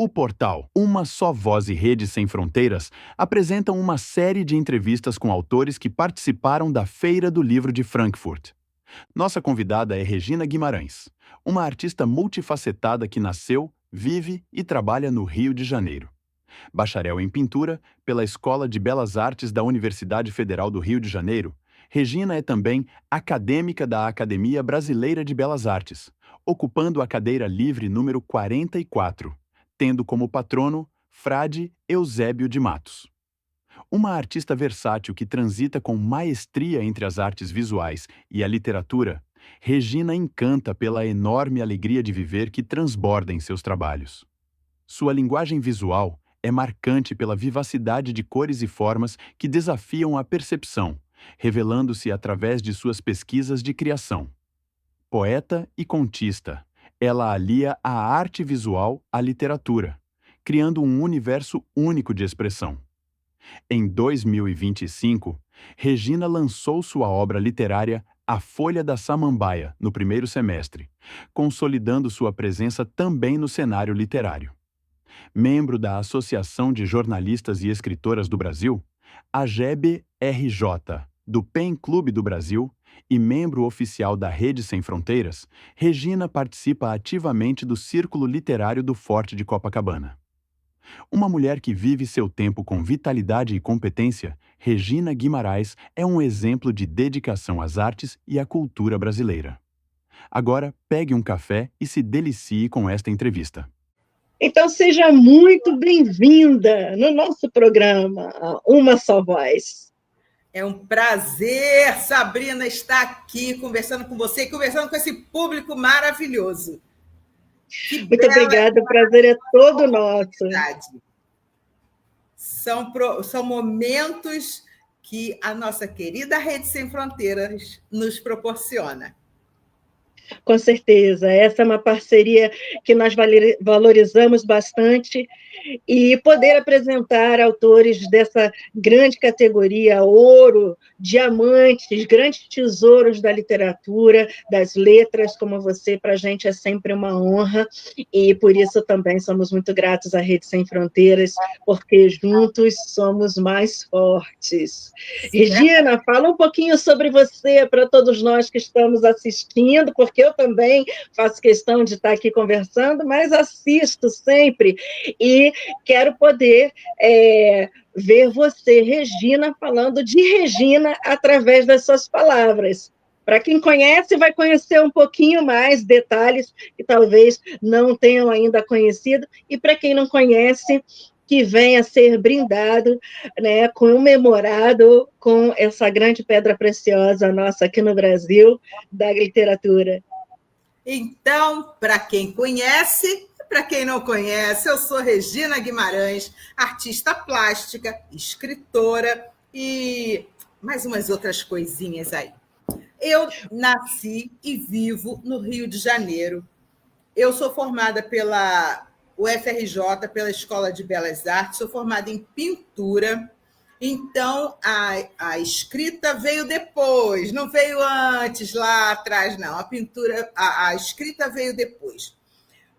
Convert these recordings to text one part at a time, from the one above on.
O portal Uma Só Voz e Rede Sem Fronteiras apresenta uma série de entrevistas com autores que participaram da Feira do Livro de Frankfurt. Nossa convidada é Regina Guimarães, uma artista multifacetada que nasceu, vive e trabalha no Rio de Janeiro. Bacharel em pintura pela Escola de Belas Artes da Universidade Federal do Rio de Janeiro, Regina é também acadêmica da Academia Brasileira de Belas Artes, ocupando a cadeira livre número 44, tendo como patrono Frade Eusébio de Matos. Uma artista versátil que transita com maestria entre as artes visuais e a literatura, Regina encanta pela enorme alegria de viver que transborda em seus trabalhos. Sua linguagem visual é marcante pela vivacidade de cores e formas que desafiam a percepção, revelando-se através de suas pesquisas de criação. Poeta e contista, ela alia a arte visual à literatura, criando um universo único de expressão. Em 2025, Regina lançou sua obra literária A Folha da Samambaia, no primeiro semestre, consolidando sua presença também no cenário literário. Membro da Associação de Jornalistas e Escritoras do Brasil, a AGEB-RJ, do PEN Clube do Brasil e membro oficial da Rede Sem Fronteiras, Regina participa ativamente do Círculo Literário do Forte de Copacabana. Uma mulher que vive seu tempo com vitalidade e competência, Regina Guimarães é um exemplo de dedicação às artes e à cultura brasileira. Agora, pegue um café e se delicie com esta entrevista. Então, seja muito bem-vinda no nosso programa Uma Só Voz. É um prazer, Sabrina, estar aqui conversando com você e conversando com esse público maravilhoso. Muito obrigada, o prazer é todo nosso. São momentos que a nossa querida Rede Sem Fronteiras nos proporciona. Com certeza, essa é uma parceria que nós valorizamos bastante e poder apresentar autores dessa grande categoria, ouro, diamantes, grandes tesouros da literatura, das letras, como você, para a gente é sempre uma honra e por isso também somos muito gratos à Rede Sem Fronteiras, porque juntos somos mais fortes. Regina, fala um pouquinho sobre você para todos nós que estamos assistindo, porque eu também faço questão de estar aqui conversando, mas assisto sempre e quero poder ver você, Regina, falando de Regina através das suas palavras. Para quem conhece, vai conhecer um pouquinho mais detalhes que talvez não tenham ainda conhecido, e para quem não conhece, que venha a ser brindado, né, comemorado com essa grande pedra preciosa nossa aqui no Brasil, da literatura. Então, para quem conhece, para quem não conhece, eu sou Regina Guimarães, artista plástica, escritora e mais umas outras coisinhas aí. Eu nasci e vivo no Rio de Janeiro. Eu sou formada pela UFRJ, pela Escola de Belas Artes, sou formada em pintura. Então, a escrita veio depois, não veio antes, lá atrás, não. A pintura, a escrita veio depois.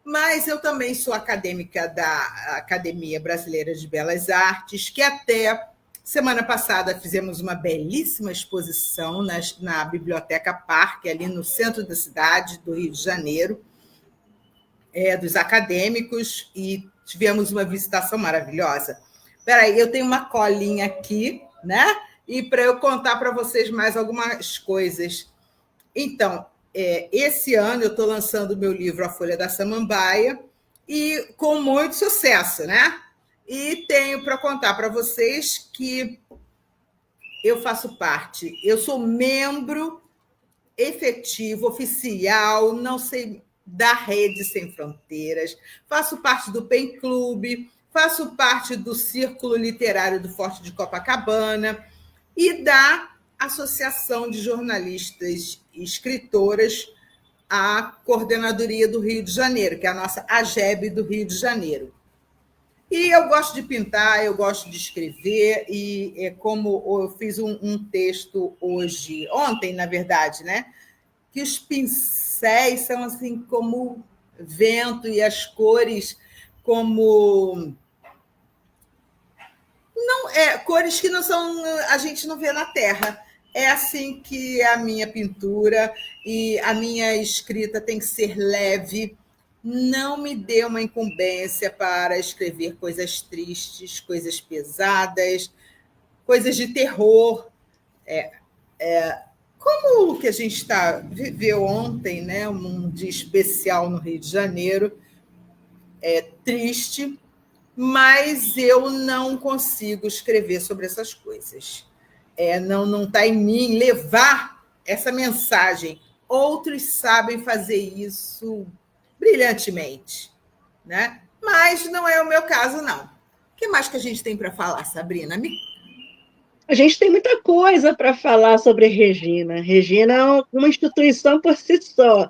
Mas eu também sou acadêmica da Academia Brasileira de Belas Artes, que até semana passada fizemos uma belíssima exposição na Biblioteca Parque, ali no centro da cidade do Rio de Janeiro, dos acadêmicos, e tivemos uma visitação maravilhosa. Espera aí, eu tenho uma colinha aqui, né? E para eu contar para vocês mais algumas coisas. Então, esse ano eu estou lançando o meu livro A Folha da Samambaia, e com muito sucesso, né? E tenho para contar para vocês que eu faço parte, eu sou membro efetivo, oficial, não sei, da Rede Sem Fronteiras, faço parte do PEN Clube, faço parte do Círculo Literário do Forte de Copacabana e da Associação de Jornalistas e Escritoras, a Coordenadoria do Rio de Janeiro, que é a nossa AGEB do Rio de Janeiro. E eu gosto de pintar, eu gosto de escrever, e como eu fiz um texto ontem, na verdade, né? Que os pincéis são assim como vento e as cores como cores que não são, a gente não vê na Terra. É assim que a minha pintura e a minha escrita tem que ser leve. Não me dê uma incumbência para escrever coisas tristes, coisas pesadas, coisas de terror. Como o que a gente viveu ontem, né? Um dia especial no Rio de Janeiro, triste, mas eu não consigo escrever sobre essas coisas. Não está em mim levar essa mensagem. Outros sabem fazer isso brilhantemente, né? Mas não é o meu caso, não. O que mais que a gente tem para falar, Sabrina? A gente tem muita coisa para falar sobre Regina. Regina é uma instituição por si só,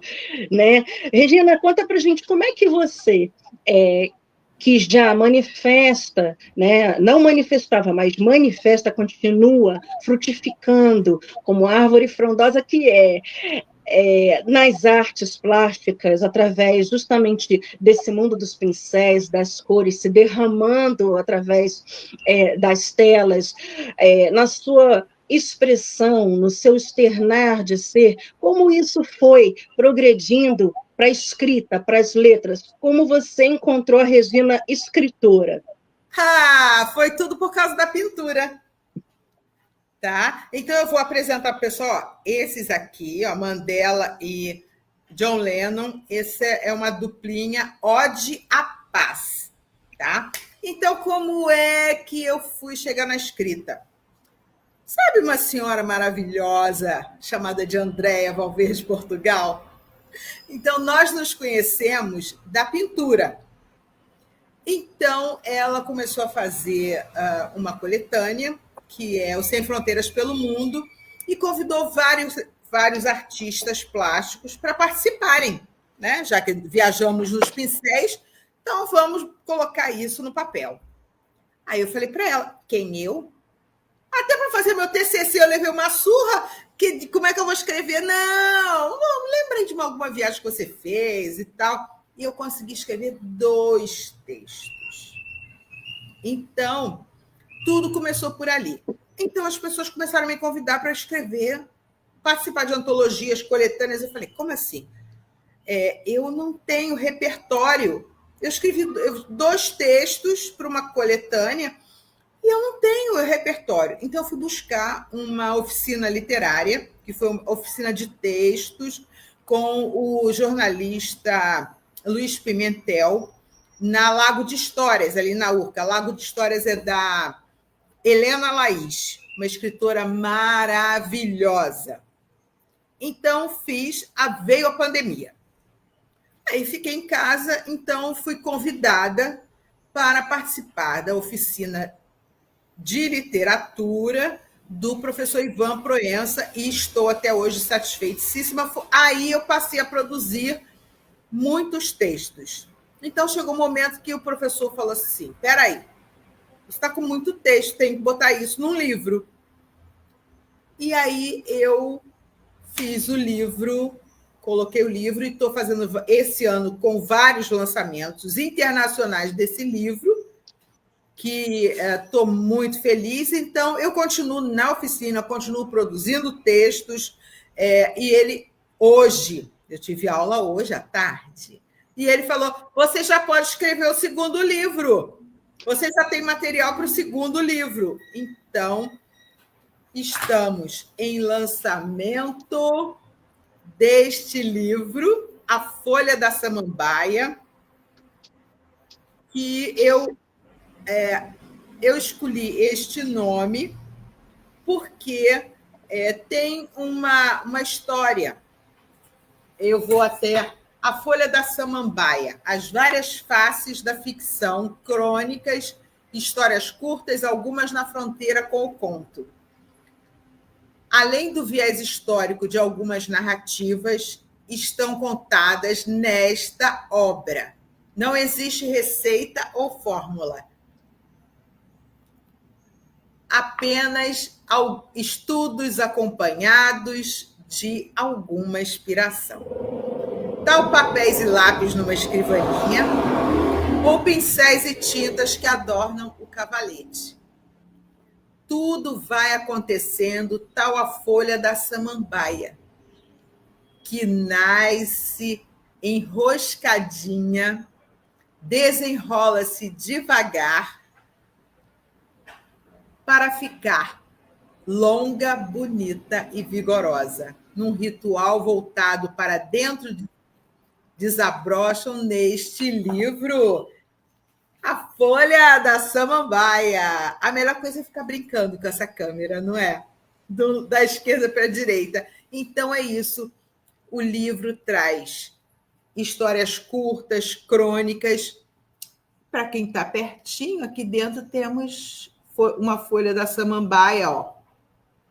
né? Regina, conta para a gente como é que você, que já manifesta, né? Não manifestava, mas manifesta, continua frutificando como árvore frondosa que nas artes plásticas, através justamente desse mundo dos pincéis, das cores, se derramando através das telas, na sua expressão, no seu externar de ser, como isso foi progredindo para a escrita, para as letras, como você encontrou a Regina escritora? Foi tudo por causa da pintura. Tá? Então, eu vou apresentar para o pessoal esses aqui, ó, Mandela e John Lennon. Essa é uma duplinha, Ode à Paz. Tá? Então, como é que eu fui chegar na escrita? Sabe uma senhora maravilhosa chamada de Andréa Valverde Portugal? Então, nós nos conhecemos da pintura. Então, ela começou a fazer uma coletânea, que é o Sem Fronteiras pelo Mundo, e convidou vários artistas plásticos para participarem, né? Já que viajamos nos pincéis, então vamos colocar isso no papel. Aí eu falei para ela, quem eu? Até para fazer meu TCC eu levei uma surra, como é que eu vou escrever? Não, lembrei de alguma viagem que você fez e tal, e eu consegui escrever 2 textos. Então, tudo começou por ali. Então, as pessoas começaram a me convidar para escrever, participar de antologias, coletâneas. Eu falei, como assim? Eu não tenho repertório. Eu escrevi 2 textos para uma coletânea e eu não tenho repertório. Então, eu fui buscar uma oficina literária, que foi uma oficina de textos, com o jornalista Luiz Pimentel, na Lago de Histórias, ali na Urca. Lago de Histórias é da Helena Laís, uma escritora maravilhosa. Então, veio a pandemia. Aí fiquei em casa, então fui convidada para participar da oficina de literatura do professor Ivan Proença e estou até hoje satisfeitíssima. Aí eu passei a produzir muitos textos. Então, chegou um momento que o professor falou assim, espera aí, você está com muito texto, tem que botar isso num livro. E aí eu fiz o livro, coloquei o livro e estou fazendo esse ano com vários lançamentos internacionais desse livro, que estou muito feliz. Então, eu continuo na oficina, continuo produzindo textos, e ele, hoje, eu tive aula hoje à tarde, e ele falou, você já pode escrever o 2º livro. Você já tem material para o 2º livro. Então, estamos em lançamento deste livro, A Folha da Samambaia, que eu escolhi este nome porque tem uma história. Eu vou até A Folha da Samambaia, as várias faces da ficção, crônicas, histórias curtas, algumas na fronteira com o conto. Além do viés histórico de algumas narrativas, estão contadas nesta obra. Não existe receita ou fórmula. Apenas estudos acompanhados de alguma inspiração. Dá o papéis e lápis numa escrivaninha ou pincéis e tintas que adornam o cavalete. Tudo vai acontecendo tal a folha da samambaia, que nasce enroscadinha, desenrola-se devagar para ficar longa, bonita e vigorosa. Num ritual voltado para dentro, desabrocham neste livro a folha da samambaia. A melhor coisa é ficar brincando com essa câmera, não é? Da esquerda para a direita. Então é isso. O livro traz histórias curtas, crônicas. Para quem está pertinho, aqui dentro temos uma folha da samambaia, ó.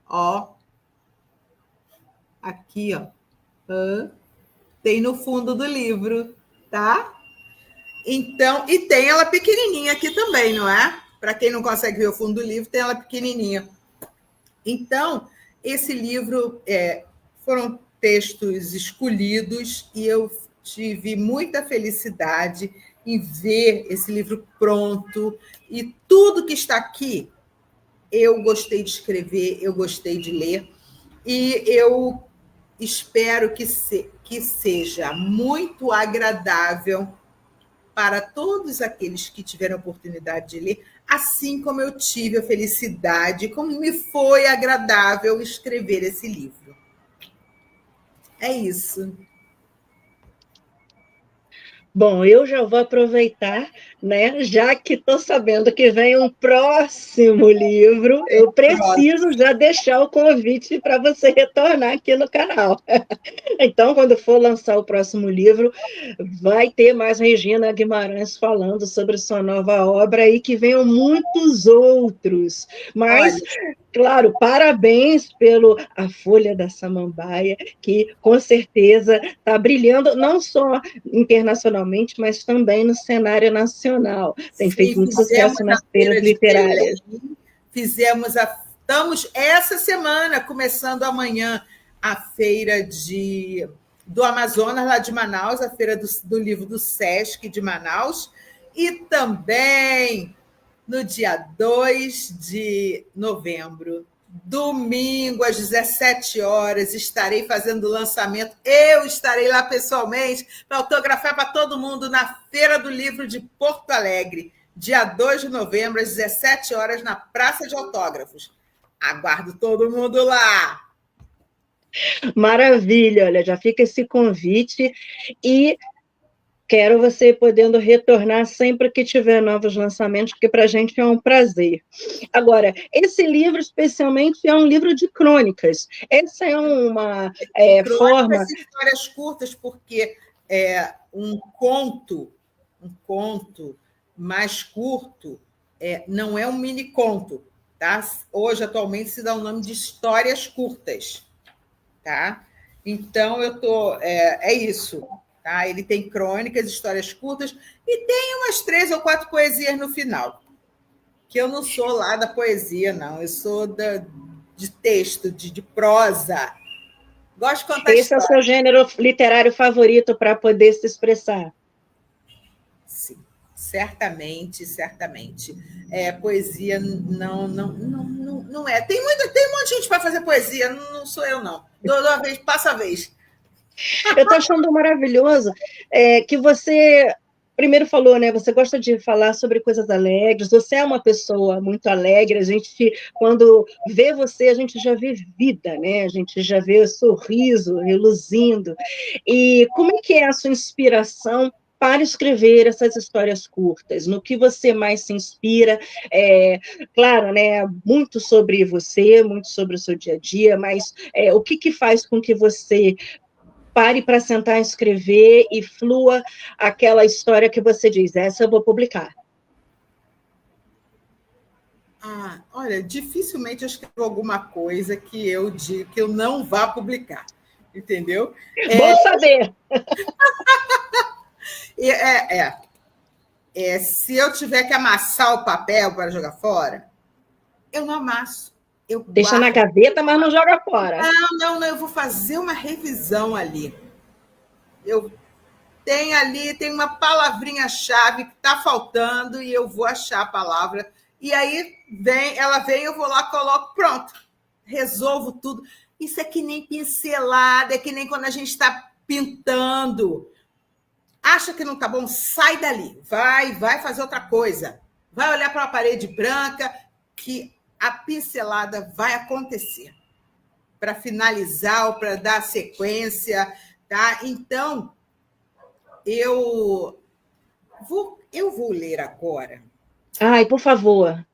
Ó. Aqui, ó. Tem no fundo do livro, tá? Então, e tem ela pequenininha aqui também, não é? Para quem não consegue ver o fundo do livro, tem ela pequenininha. Então, esse livro foram textos escolhidos e eu tive muita felicidade em ver esse livro pronto. E tudo que está aqui, eu gostei de escrever, eu gostei de ler. E eu espero que seja muito agradável para todos aqueles que tiveram a oportunidade de ler, assim como eu tive a felicidade, como me foi agradável escrever esse livro. É isso. Bom, eu já vou aproveitar, né? Já que estou sabendo que vem um próximo livro, eu preciso já deixar o convite para você retornar aqui no canal. Então, quando for lançar o próximo livro, vai ter mais Regina Guimarães falando sobre sua nova obra e que venham muitos outros. Mas, claro, parabéns pelo A Folha da Samambaia, que com certeza está brilhando, não só internacionalmente, mas também no cenário nacional. Tem feito muito sucesso nas feiras literárias. Estamos essa semana, começando amanhã, a feira do Amazonas, lá de Manaus, a feira do livro do Sesc de Manaus, e também no dia 2 de novembro, domingo, às 17 horas, estarei fazendo o lançamento. Eu estarei lá pessoalmente para autografar para todo mundo na Feira do Livro de Porto Alegre, dia 2 de novembro, às 17 horas, na Praça de Autógrafos. Aguardo todo mundo lá! Maravilha, olha, já fica esse convite e quero você podendo retornar sempre que tiver novos lançamentos, porque para a gente é um prazer. Agora, esse livro, especialmente, é um livro de crônicas. Essa é uma forma... e histórias curtas, porque um conto mais curto não é um mini conto, tá? Hoje, atualmente, se dá o nome de histórias curtas, tá? Então, é isso. Tá? Ele tem crônicas, histórias curtas e tem umas 3 ou 4 poesias no final. Que eu não sou lá da poesia, não. Eu sou de texto, de prosa. Gosto de contar Esse história. É o seu gênero literário favorito para poder se expressar? Sim, certamente, certamente. Poesia não é. Tem um monte de gente para fazer poesia, não sou eu, não. Dou uma vez, passa a vez. Eu estou achando maravilhoso que você primeiro falou, né? Você gosta de falar sobre coisas alegres, você é uma pessoa muito alegre, a gente, quando vê você, a gente já vê vida, né? A gente já vê o sorriso reluzindo. E como é que é a sua inspiração para escrever essas histórias curtas? No que você mais se inspira? Claro, né? Muito sobre você, muito sobre o seu dia a dia, mas o que faz com que você pare para sentar e escrever e flua aquela história que você diz, essa eu vou publicar? Olha, dificilmente eu escrevo alguma coisa que eu digo que eu não vá publicar, entendeu? Bom saber! Se eu tiver que amassar o papel para jogar fora, eu não amasso. Deixa na gaveta, mas não joga fora. Não, eu vou fazer uma revisão ali. Eu tem ali, tem uma palavrinha-chave que está faltando e eu vou achar a palavra. E aí ela vem, eu vou lá, coloco, pronto. Resolvo tudo. Isso é que nem pincelada, é que nem quando a gente está pintando. Acha que não está bom? Sai dali. Vai fazer outra coisa. Vai olhar para a parede branca que a pincelada vai acontecer. Para finalizar ou para dar sequência, tá? Então, eu vou ler agora. Ai, por favor.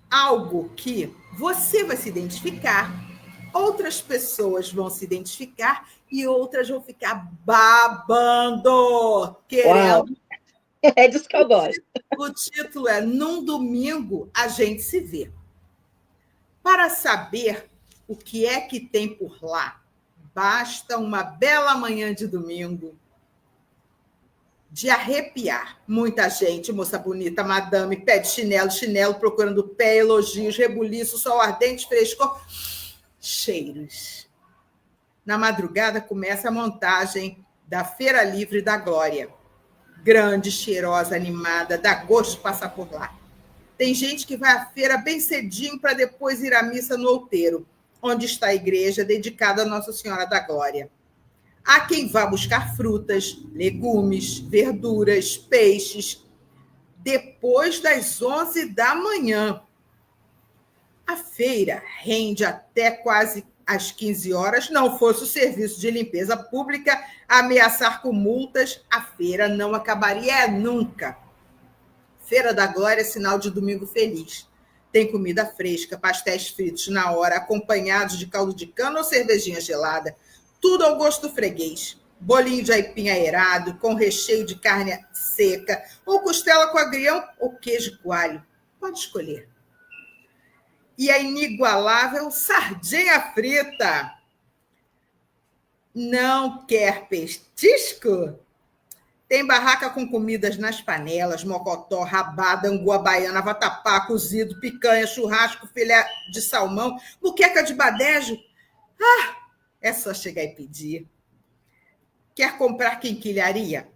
Algo que você vai se identificar, outras pessoas vão se identificar e outras vão ficar babando, querendo. Uau. É disso que eu gosto. O título é Num Domingo a Gente Se Vê. Para saber o que é que tem por lá, basta uma bela manhã de domingo de arrepiar. Muita gente, moça bonita, madame, pé de chinelo procurando pé, elogios, rebuliço, sol ardente, frescor, cheiros. Na madrugada começa a montagem da Feira Livre da Glória. Grande, cheirosa, animada, dá gosto passar por lá. Tem gente que vai à feira bem cedinho para depois ir à missa no outeiro, onde está a igreja dedicada a Nossa Senhora da Glória. Há quem vá buscar frutas, legumes, verduras, peixes, depois das 11 da manhã. A feira rende até quase às 15 horas. Não fosse o serviço de limpeza pública ameaçar com multas, a feira não acabaria nunca. Feira da Glória é sinal de domingo feliz. Tem comida fresca, pastéis fritos na hora, acompanhados de caldo de cana ou cervejinha gelada. Tudo ao gosto do freguês. Bolinho de aipim aerado, com recheio de carne seca, ou costela com agrião ou queijo coalho. Pode escolher. E a inigualável sardinha frita. Não quer petisco? Tem barraca com comidas nas panelas, mocotó, rabada, angu, baiana, vatapá, cozido, picanha, churrasco, filé de salmão, muqueca de badejo. É só chegar e pedir. Quer comprar quinquilharia?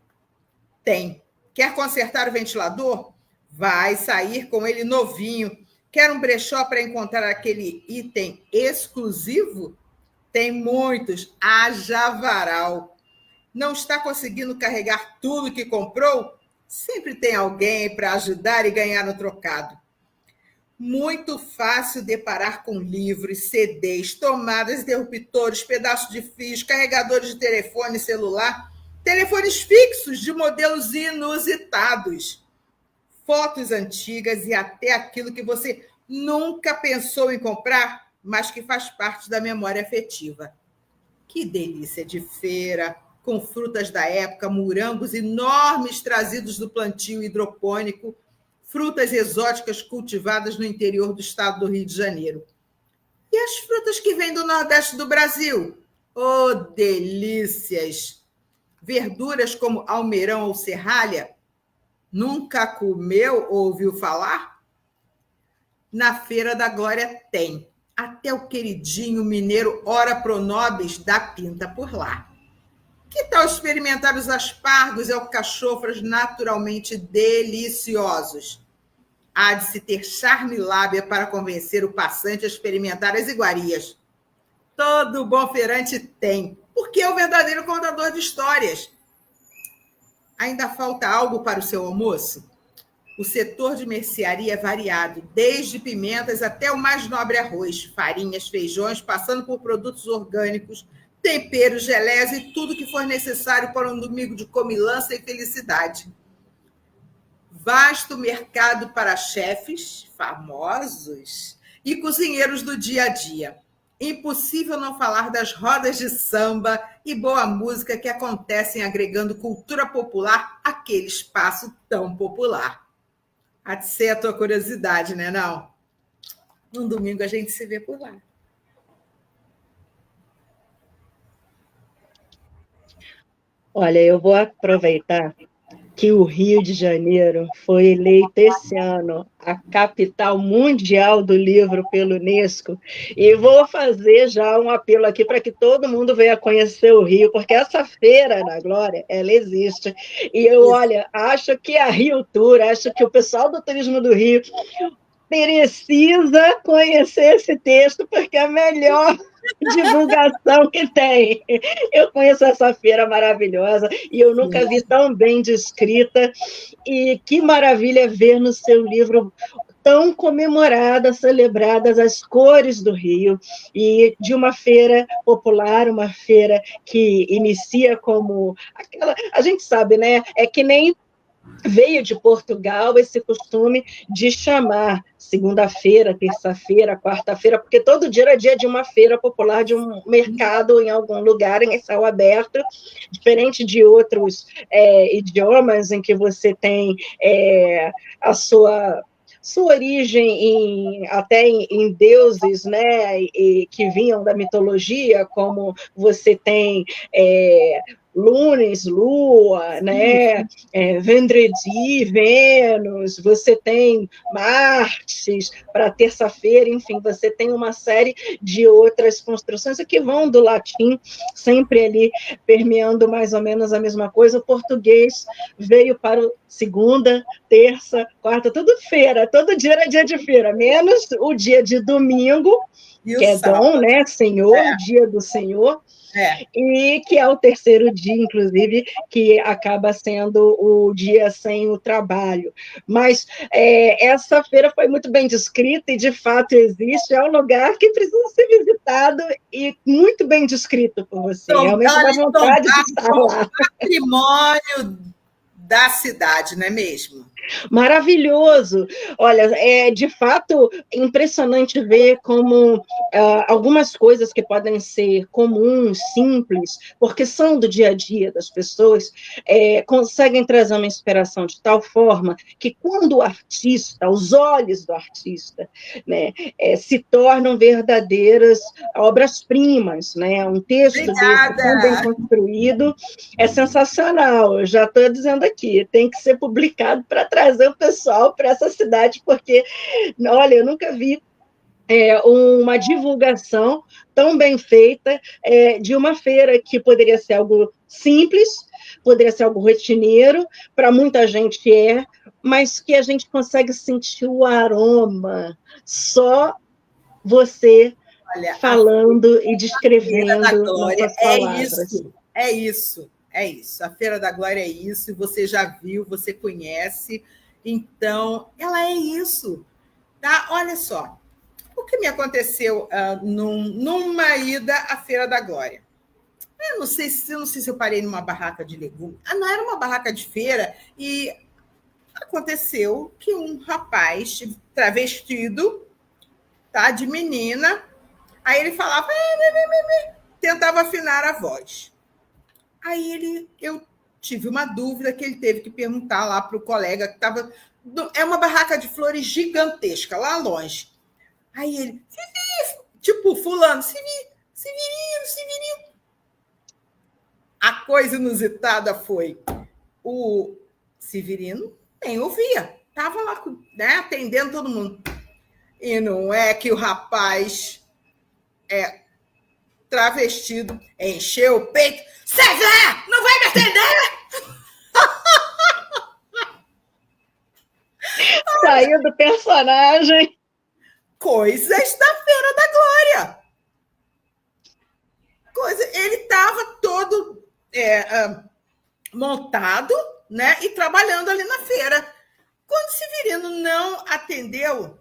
Tem. Quer consertar o ventilador? Vai sair com ele novinho. Quer um brechó para encontrar aquele item exclusivo? Tem muitos. Haja varal. Não está conseguindo carregar tudo que comprou? Sempre tem alguém para ajudar e ganhar no trocado. Muito fácil deparar com livros, CDs, tomadas, interruptores, pedaços de fios, carregadores de telefone celular, telefones fixos de modelos inusitados, fotos antigas e até aquilo que você nunca pensou em comprar, mas que faz parte da memória afetiva. Que delícia de feira! Com frutas da época, morangos enormes trazidos do plantio hidropônico, frutas exóticas cultivadas no interior do estado do Rio de Janeiro. E as frutas que vêm do Nordeste do Brasil? Oh, delícias! Verduras como almeirão ou serralha? Nunca comeu ou ouviu falar? Na Feira da Glória tem. Até o queridinho mineiro Ora Pronobis dá pinta por lá. Que tal experimentar os aspargos e alcachofras naturalmente deliciosos? Há de se ter charme e lábia para convencer o passante a experimentar as iguarias. Todo bom feirante tem, porque é o verdadeiro contador de histórias. Ainda falta algo para o seu almoço? O setor de mercearia é variado, desde pimentas até o mais nobre arroz, farinhas, feijões, passando por produtos orgânicos, temperos, geleias e tudo que for necessário para um domingo de comilança e felicidade. Vasto mercado para chefes famosos e cozinheiros do dia a dia. Impossível não falar das rodas de samba e boa música que acontecem agregando cultura popular àquele espaço tão popular. Há de ser a tua curiosidade, né, não? Num domingo a gente se vê por lá. Olha, eu vou aproveitar que o Rio de Janeiro foi eleito esse ano a capital mundial do livro pelo Unesco, e vou fazer já um apelo aqui para que todo mundo venha conhecer o Rio, porque essa feira da Glória, ela existe, e eu, olha, acho que a Rio Tour, acho que o pessoal do turismo do Rio precisa conhecer esse texto, porque é a melhor divulgação que tem. Eu conheço essa feira maravilhosa e eu nunca vi tão bem descrita, e que maravilha ver no seu livro tão comemoradas, celebradas as cores do Rio, e de uma feira popular, uma feira que inicia como aquela, a gente sabe, né? É que nem veio de Portugal esse costume de chamar segunda-feira, terça-feira, quarta-feira, porque todo dia era dia de uma feira popular, de um mercado em algum lugar em céu aberto, diferente de outros idiomas em que você tem a sua origem até em deuses, né, que vinham da mitologia, como você tem Lunes, Lua, né? Vendredi, Vênus, você tem Marte para terça-feira, enfim, você tem uma série de outras construções que vão do latim, sempre ali permeando mais ou menos a mesma coisa. O português veio para o segunda, terça, quarta, tudo feira, todo dia era dia de feira, menos o dia de domingo, que é dom, né? Senhor, dia do Senhor. E que é o terceiro dia, inclusive, que acaba sendo o dia sem o trabalho. Mas essa feira foi muito bem descrita e, de fato, existe, é um lugar que precisa ser visitado e muito bem descrito por você. Então, realmente dá vontade de estar lá. Patrimônio da cidade, não é mesmo? Maravilhoso! Olha, é de fato impressionante ver como algumas coisas que podem ser comuns, simples, porque são do dia a dia das pessoas, conseguem trazer uma inspiração de tal forma que quando o artista, os olhos do artista, né, se tornam verdadeiras obras-primas, né? Um texto desse tão bem construído é sensacional. Eu já estou dizendo aqui, tem que ser publicado para trazer o pessoal para essa cidade, porque, olha, eu nunca vi uma divulgação tão bem feita de uma feira que poderia ser algo simples, poderia ser algo rotineiro, para muita gente mas que a gente consegue sentir o aroma, só você falando e descrevendo nossas palavras. É isso. A Feira da Glória é isso, e você já viu, você conhece, então ela é isso, tá? Olha só, o que me aconteceu numa ida à Feira da Glória? Eu não sei se eu parei numa barraca de legumes. Não era uma barraca de feira, e aconteceu que um rapaz travestido, tá, de menina, aí ele falava, tentava afinar a voz. Aí eu tive uma dúvida que ele teve que perguntar lá para o colega que estava. É uma barraca de flores gigantesca, lá longe. Aí ele, tipo, fulano, Severino. A coisa inusitada foi o Severino nem ouvia. Estava lá, né, atendendo todo mundo. E não é que o rapaz travestido encheu o peito. César, não vai me atender? Saiu do personagem. Coisas da Feira da Glória. Ele estava todo montado, né, e trabalhando ali na feira. Quando o Severino não atendeu,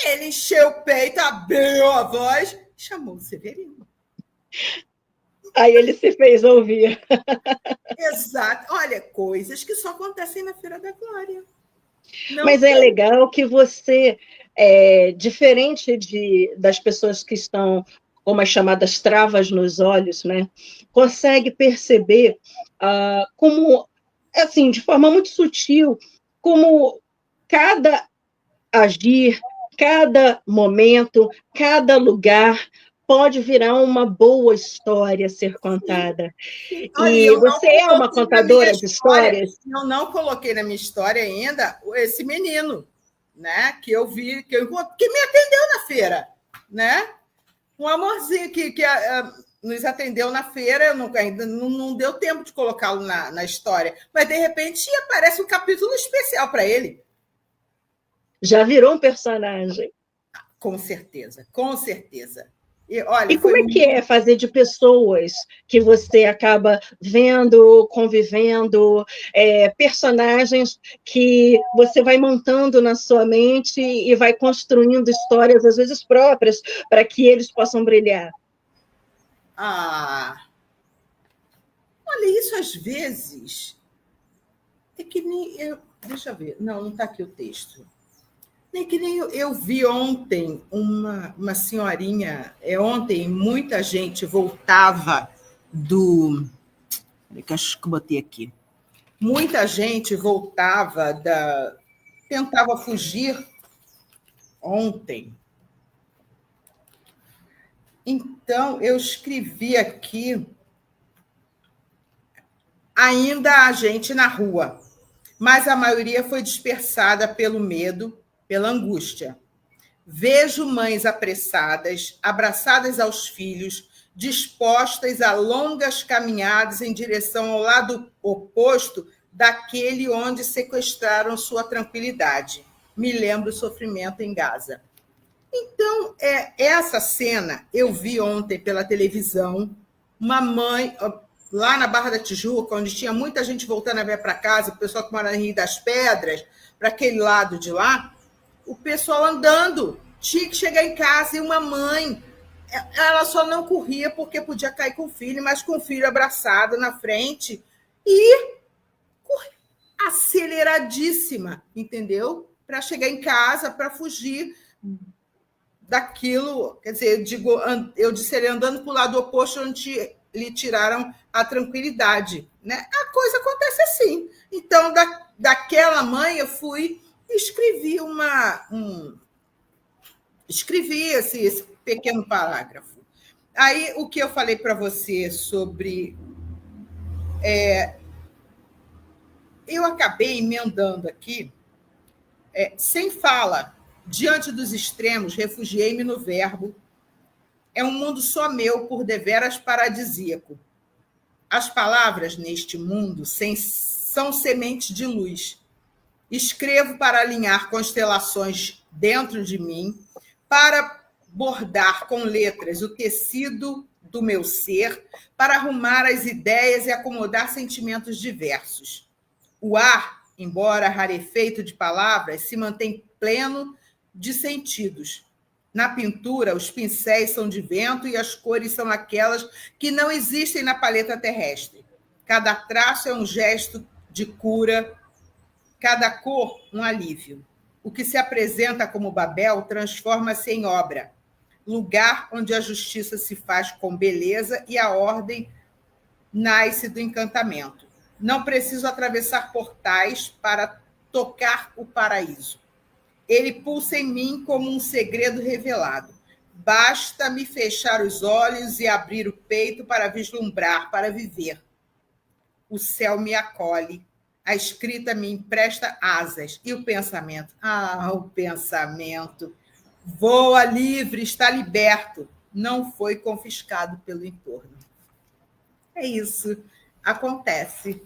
ele encheu o peito, abriu a voz, chamou o Severino. Aí ele se fez ouvir. Exato. Olha, coisas que só acontecem na Feira da Glória. Mas é legal que você, diferente das pessoas que estão com as chamadas travas nos olhos, né, consegue perceber como, assim, de forma muito sutil, como cada agir, cada momento, cada lugar pode virar uma boa história a ser contada. Olha, E você é uma contadora de histórias? Eu não coloquei na minha história ainda esse menino, né? Que eu vi, que me atendeu na feira, né? Um amorzinho que nos atendeu na feira, ainda não deu tempo de colocá-lo na história, mas de repente aparece um capítulo especial para ele. Já virou um personagem. Com certeza, com certeza. Olha, e como é que é fazer de pessoas que você acaba vendo, convivendo, personagens que você vai montando na sua mente e vai construindo histórias, às vezes próprias, para que eles possam brilhar? Olha, isso às vezes é que nem deixa eu ver. Não está aqui o texto. É que nem eu vi ontem uma senhorinha. Ontem muita gente voltava do. Acho que eu botei aqui. Muita gente voltava tentava fugir ontem. Então, eu escrevi aqui. Ainda há gente na rua, mas a maioria foi dispersada pelo medo, pela angústia. Vejo mães apressadas, abraçadas aos filhos, dispostas a longas caminhadas em direção ao lado oposto daquele onde sequestraram sua tranquilidade. Me lembro o sofrimento em Gaza. Então, essa cena eu vi ontem pela televisão, uma mãe lá na Barra da Tijuca, onde tinha muita gente voltando a ver para casa, o pessoal que mora no Rio das Pedras, para aquele lado de lá, o pessoal andando, tinha que chegar em casa, e uma mãe, ela só não corria porque podia cair com o filho, mas com o filho abraçado na frente, e aceleradíssima, entendeu? Para chegar em casa, para fugir daquilo, quer dizer, eu disse ele andando para o lado oposto, onde lhe tiraram a tranquilidade, né? A coisa acontece assim. Então, daquela mãe, eu fui e escrevi escrevi esse pequeno parágrafo. Aí, o que eu falei para você sobre... eu acabei emendando aqui, sem fala, diante dos extremos, refugiei-me no verbo. É um mundo só meu, por deveras paradisíaco. As palavras neste mundo são sementes de luz. Escrevo para alinhar constelações dentro de mim, para bordar com letras o tecido do meu ser, para arrumar as ideias e acomodar sentimentos diversos. O ar, embora rarefeito de palavras, se mantém pleno de sentidos. Na pintura, os pincéis são de vento e as cores são aquelas que não existem na paleta terrestre. Cada traço é um gesto de cura, cada cor um alívio. O que se apresenta como Babel transforma-se em obra, lugar onde a justiça se faz com beleza e a ordem nasce do encantamento. Não preciso atravessar portais para tocar o paraíso. Ele pulsa em mim como um segredo revelado. Basta-me fechar os olhos e abrir o peito para vislumbrar, para viver. O céu me acolhe, a escrita me empresta asas. E o pensamento? O pensamento voa livre, está liberto, não foi confiscado pelo entorno. É isso, acontece.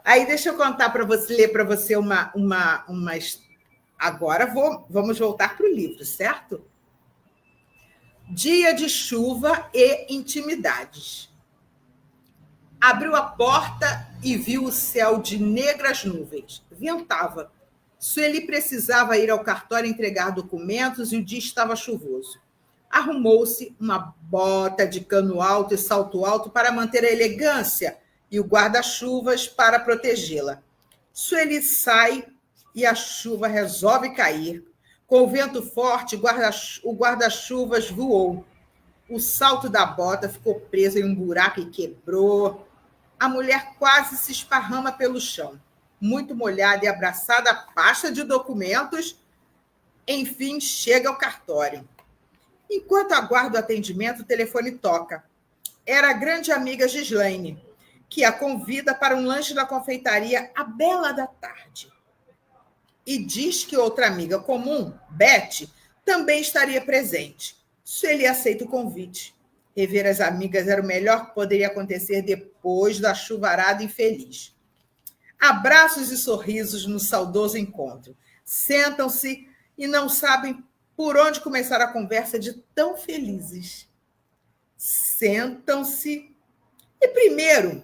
Aí deixa eu contar para você, ler para você uma agora vamos voltar para o livro, certo? Dia de chuva e intimidades. Abriu a porta e viu o céu de negras nuvens. Ventava. Sueli precisava ir ao cartório entregar documentos e o dia estava chuvoso. Arrumou-se uma bota de cano alto e salto alto para manter a elegância e o guarda-chuvas para protegê-la. Sueli sai e a chuva resolve cair. Com o vento forte, o guarda-chuvas voou. O salto da bota ficou preso em um buraco e quebrou. A mulher quase se esparrama pelo chão. Muito molhada e abraçada à pasta de documentos, enfim, chega ao cartório. Enquanto aguarda o atendimento, o telefone toca. Era a grande amiga Gislaine, que a convida para um lanche na confeitaria à bela da tarde. E diz que outra amiga comum, Beth, também estaria presente. Sueli aceita o convite. Rever as amigas era o melhor que poderia acontecer depois da chuvarada infeliz. Abraços e sorrisos no saudoso encontro. Sentam-se e não sabem por onde começar a conversa de tão felizes. Sentam-se e primeiro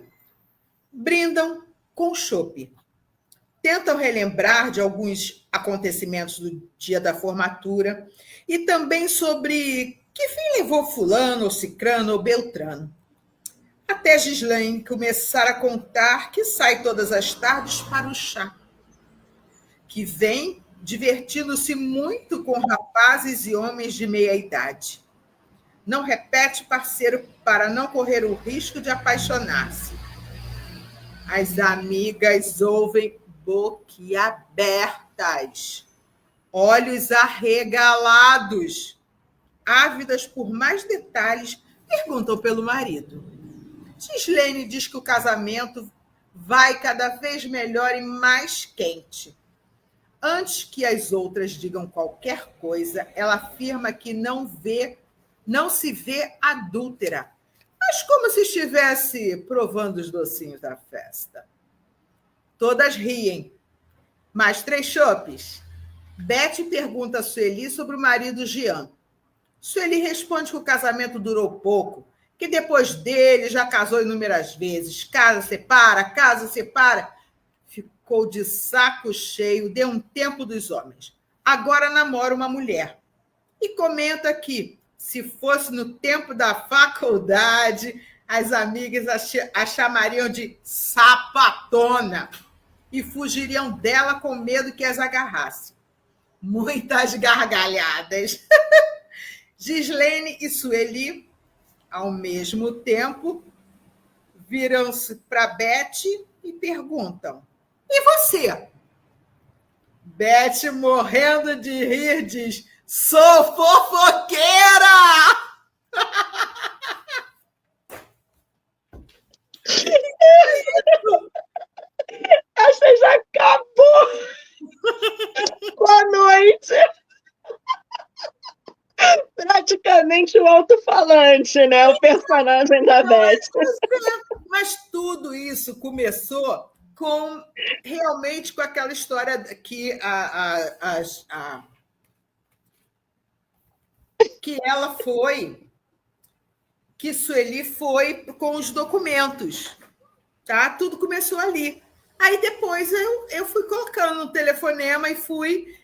brindam com chope. Tentam relembrar de alguns acontecimentos do dia da formatura e também sobre que fim levou fulano, ou cicrano, ou beltrano. Até Gislaine começar a contar que sai todas as tardes para o chá, que vem divertindo-se muito com rapazes e homens de meia idade. Não repete, parceiro, para não correr o risco de apaixonar-se. As amigas ouvem boquiabertas, olhos arregalados, ávidas por mais detalhes, perguntam pelo marido. Gislaine diz que o casamento vai cada vez melhor e mais quente. Antes que as outras digam qualquer coisa, ela afirma que não se vê adúltera, mas como se estivesse provando os docinhos da festa. Todas riem. Mais 3 chopes. Beth pergunta a Sueli sobre o marido Jean. Sueli responde que o casamento durou pouco, que depois dele já casou inúmeras vezes. Casa, separa. Ficou de saco cheio, deu um tempo dos homens. Agora namora uma mulher. E comenta que, se fosse no tempo da faculdade, as amigas a chamariam de sapatona e fugiriam dela com medo que as agarrasse. Muitas gargalhadas. Gislaine e Sueli, ao mesmo tempo, viram-se para Beth e perguntam: e você? Beth, morrendo de rir, diz: sou fofoqueira! Essa já acabou! Boa noite! Praticamente o alto-falante, né? O personagem da Beth. Mas tudo isso começou realmente com aquela história que que Sueli foi com os documentos, tá? Tudo começou ali. Aí depois eu fui colocando no telefonema e fui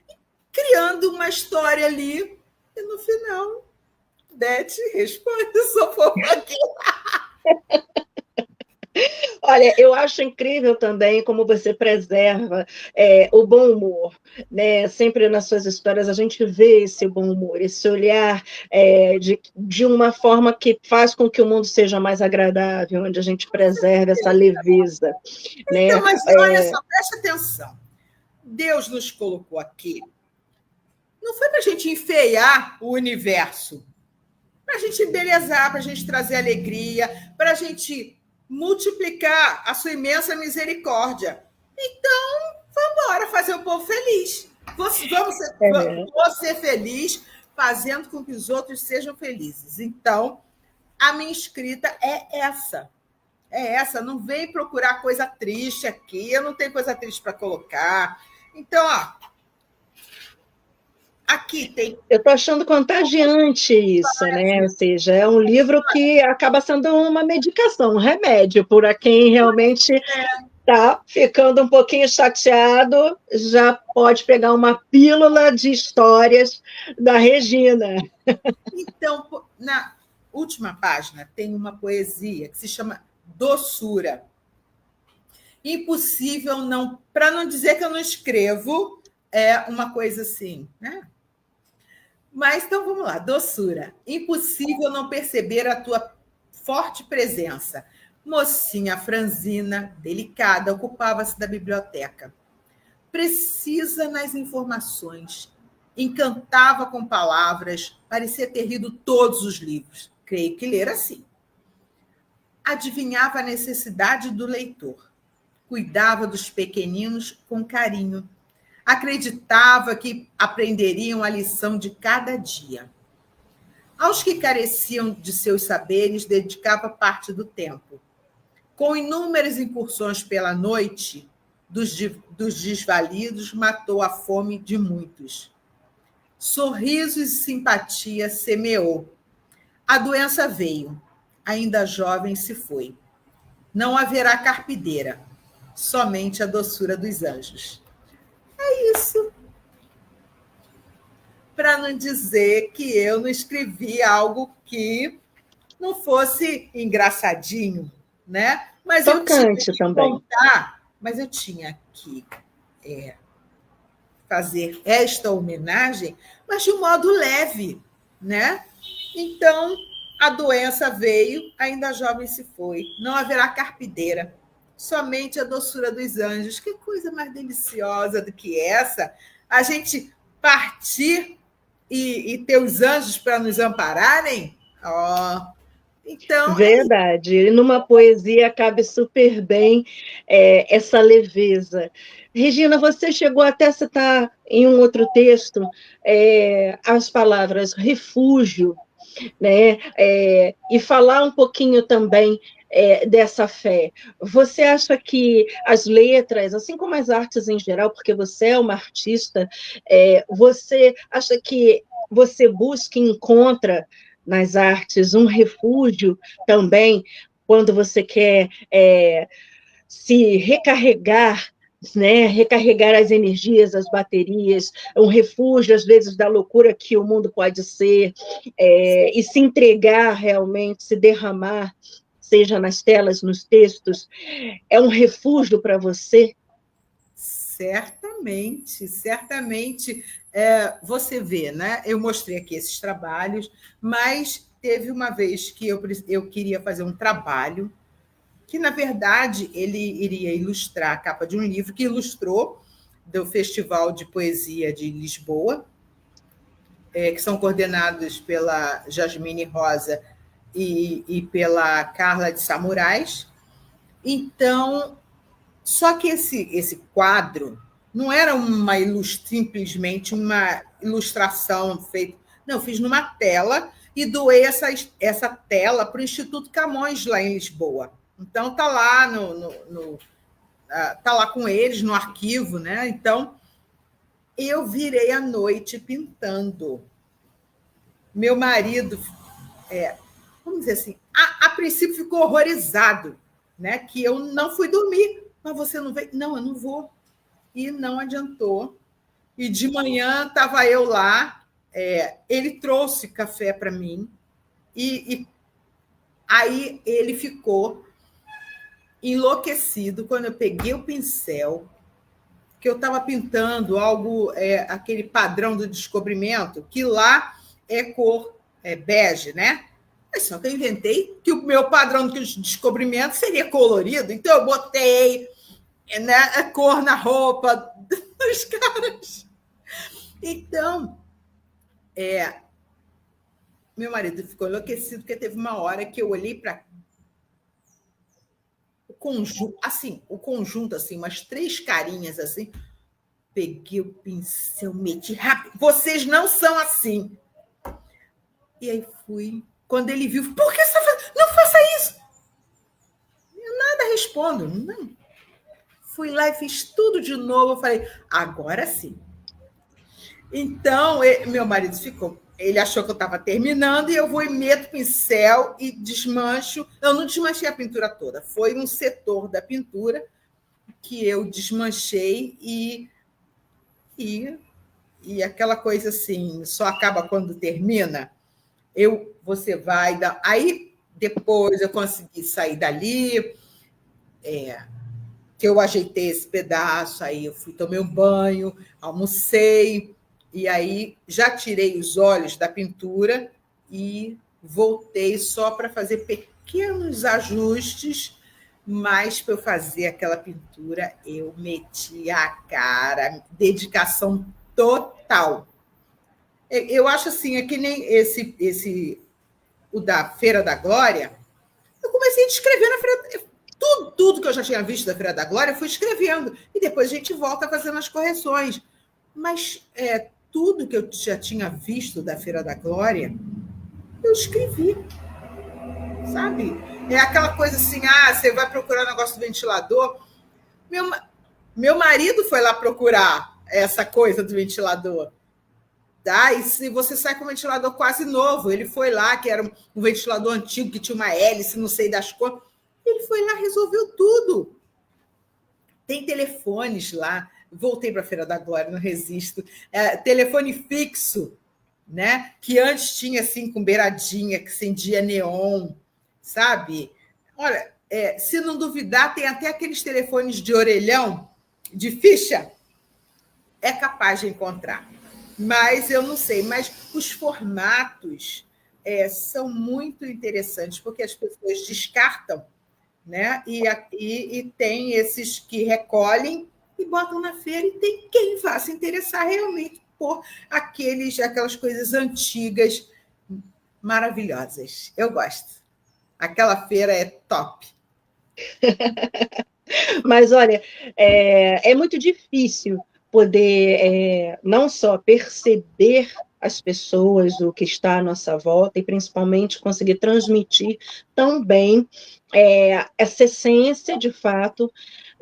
criando uma história ali, e no final, Beth responde: sou fofoqueira. Olha, eu acho incrível também como você preserva o bom humor, né? Sempre nas suas histórias a gente vê esse bom humor, esse olhar de uma forma que faz com que o mundo seja mais agradável, onde a gente preserva essa leveza. Então, Né? mas olha só, preste atenção. Deus nos colocou aqui, não foi para a gente enfeiar o universo, para a gente embelezar, para a gente trazer alegria, para a gente multiplicar a sua imensa misericórdia. Então, vamos embora fazer o povo feliz. Vou ser feliz fazendo com que os outros sejam felizes. Então, a minha escrita é essa. É essa. Não vem procurar coisa triste aqui. Eu não tenho coisa triste para colocar. Então, ó, aqui tem... Eu estou achando contagiante isso, né? Ou seja, é um livro que acaba sendo uma medicação, um remédio para quem realmente está ficando um pouquinho chateado, já pode pegar uma pílula de histórias da Regina. Então, na última página tem uma poesia que se chama Doçura. Impossível não... Para não dizer que eu não escrevo, é uma coisa assim, né? Mas, então, vamos lá. Doçura. Impossível não perceber a tua forte presença. Mocinha franzina, delicada, ocupava-se da biblioteca. Precisa nas informações. encantava com palavras, parecia ter lido todos os livros. Creio que ler assim. Adivinhava a necessidade do leitor. Cuidava dos pequeninos com carinho. Acreditava que aprenderiam a lição de cada dia. Aos que careciam de seus saberes, dedicava parte do tempo. Com inúmeras incursões pela noite, dos desvalidos, matou a fome de muitos. Sorrisos e simpatia semeou. A doença veio. Ainda jovem se foi. Não haverá carpideira, somente a doçura dos anjos. É isso. Para não dizer que eu não escrevi algo que não fosse engraçadinho, né? Mas tocante também. Mas eu tinha que fazer esta homenagem, mas de um modo leve, né? Então, a doença veio, ainda jovem se foi. Não haverá carpideira, somente a doçura dos anjos. Que coisa mais deliciosa do que essa? A gente partir e ter os anjos para nos ampararem? Então, verdade. E numa poesia cabe super bem essa leveza. Regina, você chegou até a citar em um outro texto as palavras refúgio, né? E falar um pouquinho também dessa fé. Você acha que as letras, assim como as artes em geral, porque você é uma artista, você acha que você busca e encontra nas artes um refúgio também quando você quer se recarregar, né? Recarregar as energias, as baterias, um refúgio, às vezes, da loucura que o mundo pode ser, e se entregar realmente, se derramar, seja nas telas, nos textos, é um refúgio para você? Certamente, certamente. Você vê, né? Eu mostrei aqui esses trabalhos, mas teve uma vez que eu queria fazer um trabalho que, na verdade, ele iria ilustrar a capa de um livro que ilustrou do Festival de Poesia de Lisboa, que são coordenados pela Jasmine Rosa e pela Carla de Samurais. Então, só que esse quadro não era simplesmente uma ilustração feita. Não, fiz numa tela e doei essa tela para o Instituto Camões, lá em Lisboa. Então, está lá tá lá com eles no arquivo, né? Então, eu virei à noite pintando. Meu marido, vamos dizer assim, a princípio ficou horrorizado, né? Que eu não fui dormir. Mas você não veio? Não, eu não vou. E não adiantou. E de manhã estava eu lá, ele trouxe café para mim, e aí ele ficou enlouquecido quando eu peguei o pincel, que eu estava pintando algo, aquele padrão do Descobrimento, que lá é cor bege, né? Mas só que eu inventei que o meu padrão do Descobrimento seria colorido, então eu botei a cor na roupa dos caras. Então, meu marido ficou enlouquecido, porque teve uma hora que eu olhei para o conjunto, assim, umas 3 carinhas, assim, peguei o pincel, meti rápido. Vocês não são assim. E aí fui. Quando ele viu, por que você não faça isso? Eu nada respondo. Não. Fui lá e fiz tudo de novo. Eu falei, agora sim. Então, meu marido ficou. Ele achou que eu estava terminando e eu vou e meto o pincel e desmancho. Eu não desmanchei a pintura toda. Foi um setor da pintura que eu desmanchei e aquela coisa assim, só acaba quando termina. Você vai... Aí, depois, eu consegui sair dali, que eu ajeitei esse pedaço, aí eu tomei um banho, almocei, e aí já tirei os olhos da pintura e voltei só para fazer pequenos ajustes, mas para eu fazer aquela pintura, eu meti a cara, dedicação total. Eu acho assim, é que nem o da Feira da Glória, eu comecei a escrever na Feira. Tudo que eu já tinha visto da Feira da Glória, eu fui escrevendo. E depois a gente volta fazendo as correções. Mas tudo que eu já tinha visto da Feira da Glória, eu escrevi. Sabe? É aquela coisa assim, você vai procurar o negócio do ventilador. Meu marido foi lá procurar essa coisa do ventilador. Tá? E se você sai com um ventilador quase novo, ele foi lá, que era um ventilador antigo, que tinha uma hélice, não sei das cores. Ele foi lá, resolveu tudo. Tem telefones lá. Voltei para a Feira da Glória, não resisto. Telefone fixo, né? Que antes tinha assim, com beiradinha, que acendia neon, sabe? Olha, se não duvidar, tem até aqueles telefones de orelhão, de ficha. É capaz de encontrar. Mas eu não sei. Mas os formatos são muito interessantes, porque as pessoas descartam, né? E tem esses que recolhem e botam na feira, e tem quem vá se interessar realmente por aquelas coisas antigas maravilhosas. Eu gosto. Aquela feira é top. Mas, olha, é muito difícil poder não só perceber as pessoas, o que está à nossa volta, e principalmente conseguir transmitir tão bem essa essência, de fato,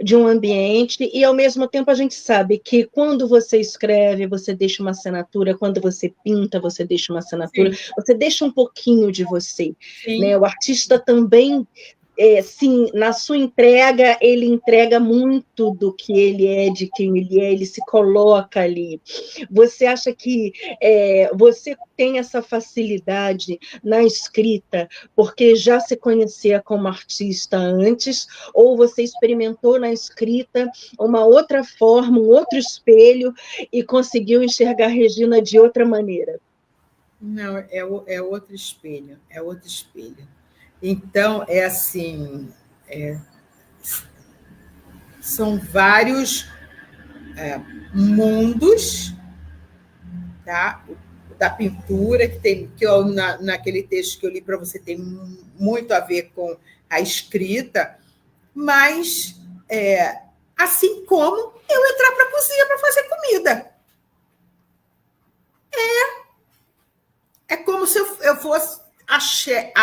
de um ambiente, e ao mesmo tempo a gente sabe que quando você escreve, você deixa uma assinatura, quando você pinta, você deixa uma assinatura, sim, você deixa um pouquinho de você, né? O artista também, sim, na sua entrega, ele entrega muito do que ele é, de quem ele se coloca ali. Você acha que você tem essa facilidade na escrita porque já se conhecia como artista antes, ou você experimentou na escrita uma outra forma, um outro espelho, e conseguiu enxergar Regina de outra maneira? Não, é outro espelho, é outro espelho. Então, assim, são vários mundos, tá? Da pintura, naquele texto que eu li para você, tem muito a ver com a escrita, mas assim como eu entrar para a cozinha para fazer comida. É como se eu fosse a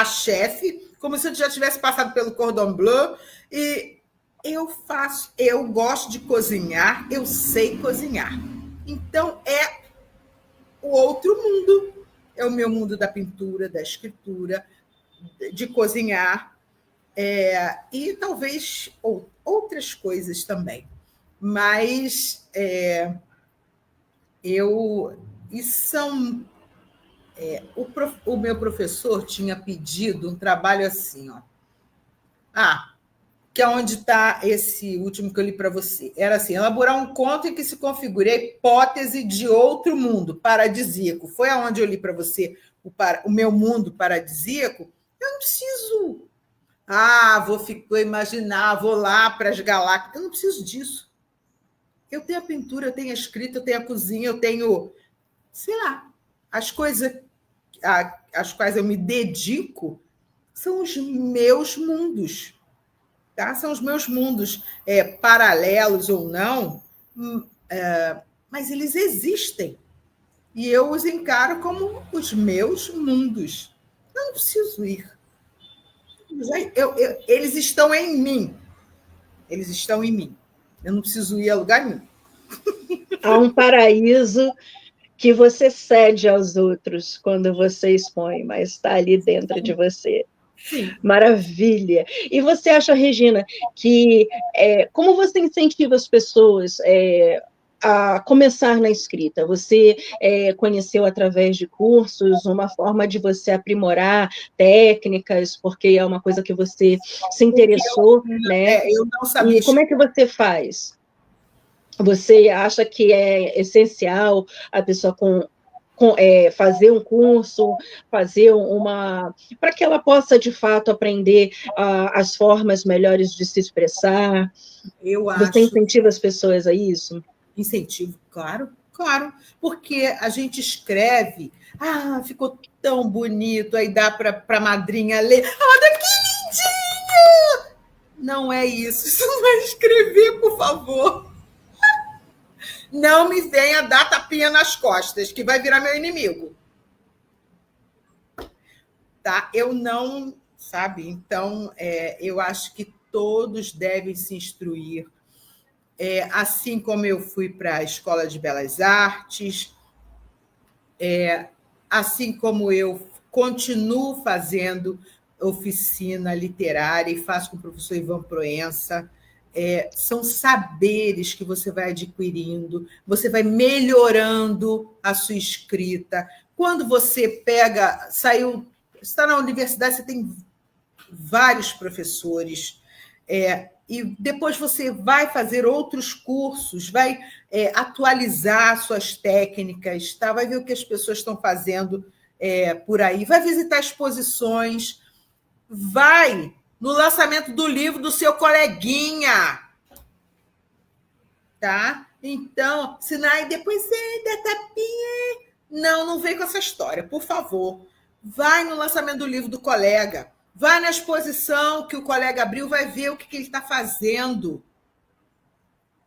chefe, como se eu já tivesse passado pelo cordon bleu, e eu gosto de cozinhar, eu sei cozinhar. Então, é o outro mundo. É o meu mundo da pintura, da escritura, de cozinhar, e talvez outras coisas também. Mas o meu professor tinha pedido um trabalho assim, ó. Que é onde está esse último que eu li para você. Era assim: elaborar um conto em que se configure a hipótese de outro mundo paradisíaco. Foi aonde eu li para você o meu mundo paradisíaco. Eu não preciso. Vou imaginar, vou lá para as galáxias. Eu não preciso disso. Eu tenho a pintura, eu tenho a escrita, eu tenho a cozinha, eu tenho, sei lá, as coisas às quais eu me dedico são os meus mundos. Tá? São os meus mundos, paralelos ou não, mas eles existem. E eu os encaro como os meus mundos. Eu não preciso ir. Eles estão em mim. Eles estão em mim. Eu não preciso ir a lugar nenhum. Há um paraíso que você cede aos outros quando você expõe, mas está ali dentro de você. Sim. Maravilha. E você acha, Regina, que como você incentiva as pessoas a começar na escrita? Você conheceu através de cursos uma forma de você aprimorar técnicas, porque é uma coisa que você se interessou, né? Eu não sabia. E como é que você faz? Você acha que é essencial a pessoa fazer um curso, fazer para que ela possa, de fato, aprender as formas melhores de se expressar? Você incentiva as pessoas a isso? Incentivo, claro, Claro, porque a gente escreve, ficou tão bonito, aí dá para a madrinha ler. Olha que lindinho! Não é isso, isso não é escrever, por favor. Não me venha dar tapinha nas costas, que vai virar meu inimigo. Tá? Eu não, sabe? Então, eu acho que todos devem se instruir. Assim como eu fui para a Escola de Belas Artes, assim como eu continuo fazendo oficina literária e faço com o professor Ivan Proença, são saberes que você vai adquirindo, você vai melhorando a sua escrita. Quando você está na universidade, você tem vários professores, e depois você vai fazer outros cursos, vai atualizar suas técnicas, tá? Vai ver o que as pessoas estão fazendo por aí, vai visitar exposições, vai no lançamento do livro do seu coleguinha, tá? Então, senão aí depois da tapinha. Não vem com essa história, por favor. Vai no lançamento do livro do colega, vai na exposição que o colega abriu, vai ver o que ele está fazendo.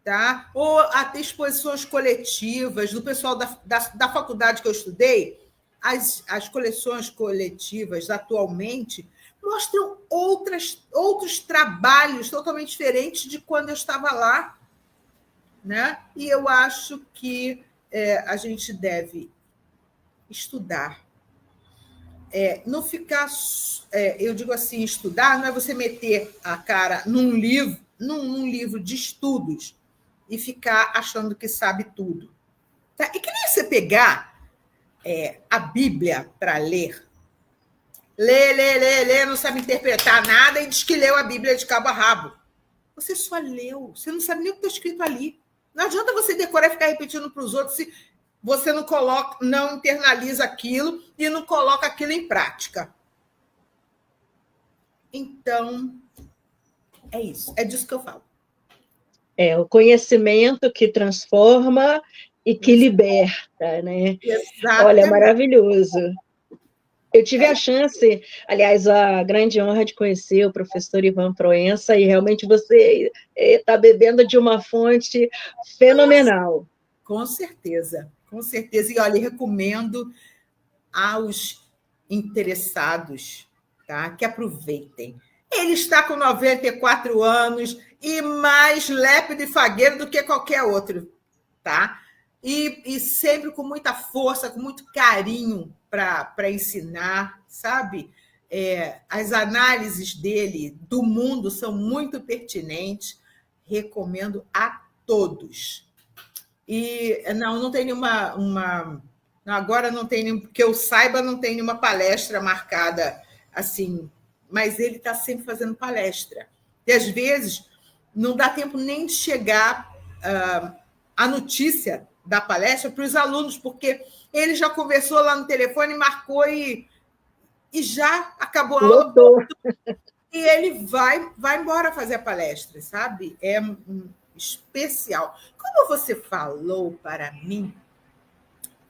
Tá? Ou até exposições coletivas do pessoal da faculdade que eu estudei. As coleções coletivas atualmente mostram outros trabalhos totalmente diferentes de quando eu estava lá. Né? E eu acho que a gente deve estudar. Não ficar... eu digo assim, estudar não é você meter a cara num livro de estudos e ficar achando que sabe tudo. Tá? E que nem você pegar a Bíblia para ler. Lê, não sabe interpretar nada e diz que leu a Bíblia de cabo a rabo. Você só leu, você não sabe nem o que está escrito ali. Não adianta você decorar e ficar repetindo para os outros se você não internaliza aquilo e não coloca aquilo em prática. Então, é isso. É disso que eu falo. O conhecimento que transforma e que liberta, né? Exatamente. Olha, maravilhoso. Eu tive a chance, aliás, a grande honra de conhecer o professor Ivan Proença, e realmente você está bebendo de uma fonte fenomenal. Com certeza, com certeza. E olha, recomendo aos interessados, tá, que aproveitem. Ele está com 94 anos e mais lépido e fagueiro do que qualquer outro, tá? E sempre com muita força, com muito carinho para ensinar, sabe? As análises dele do mundo são muito pertinentes. Recomendo a todos. E não tem nenhuma... Agora não tem, que eu saiba, não tem nenhuma palestra marcada assim, mas ele está sempre fazendo palestra. E às vezes não dá tempo nem de chegar a notícia da palestra para os alunos, porque ele já conversou lá no telefone, marcou e já acabou a aula. E ele vai embora fazer a palestra, sabe? É especial. Como você falou para mim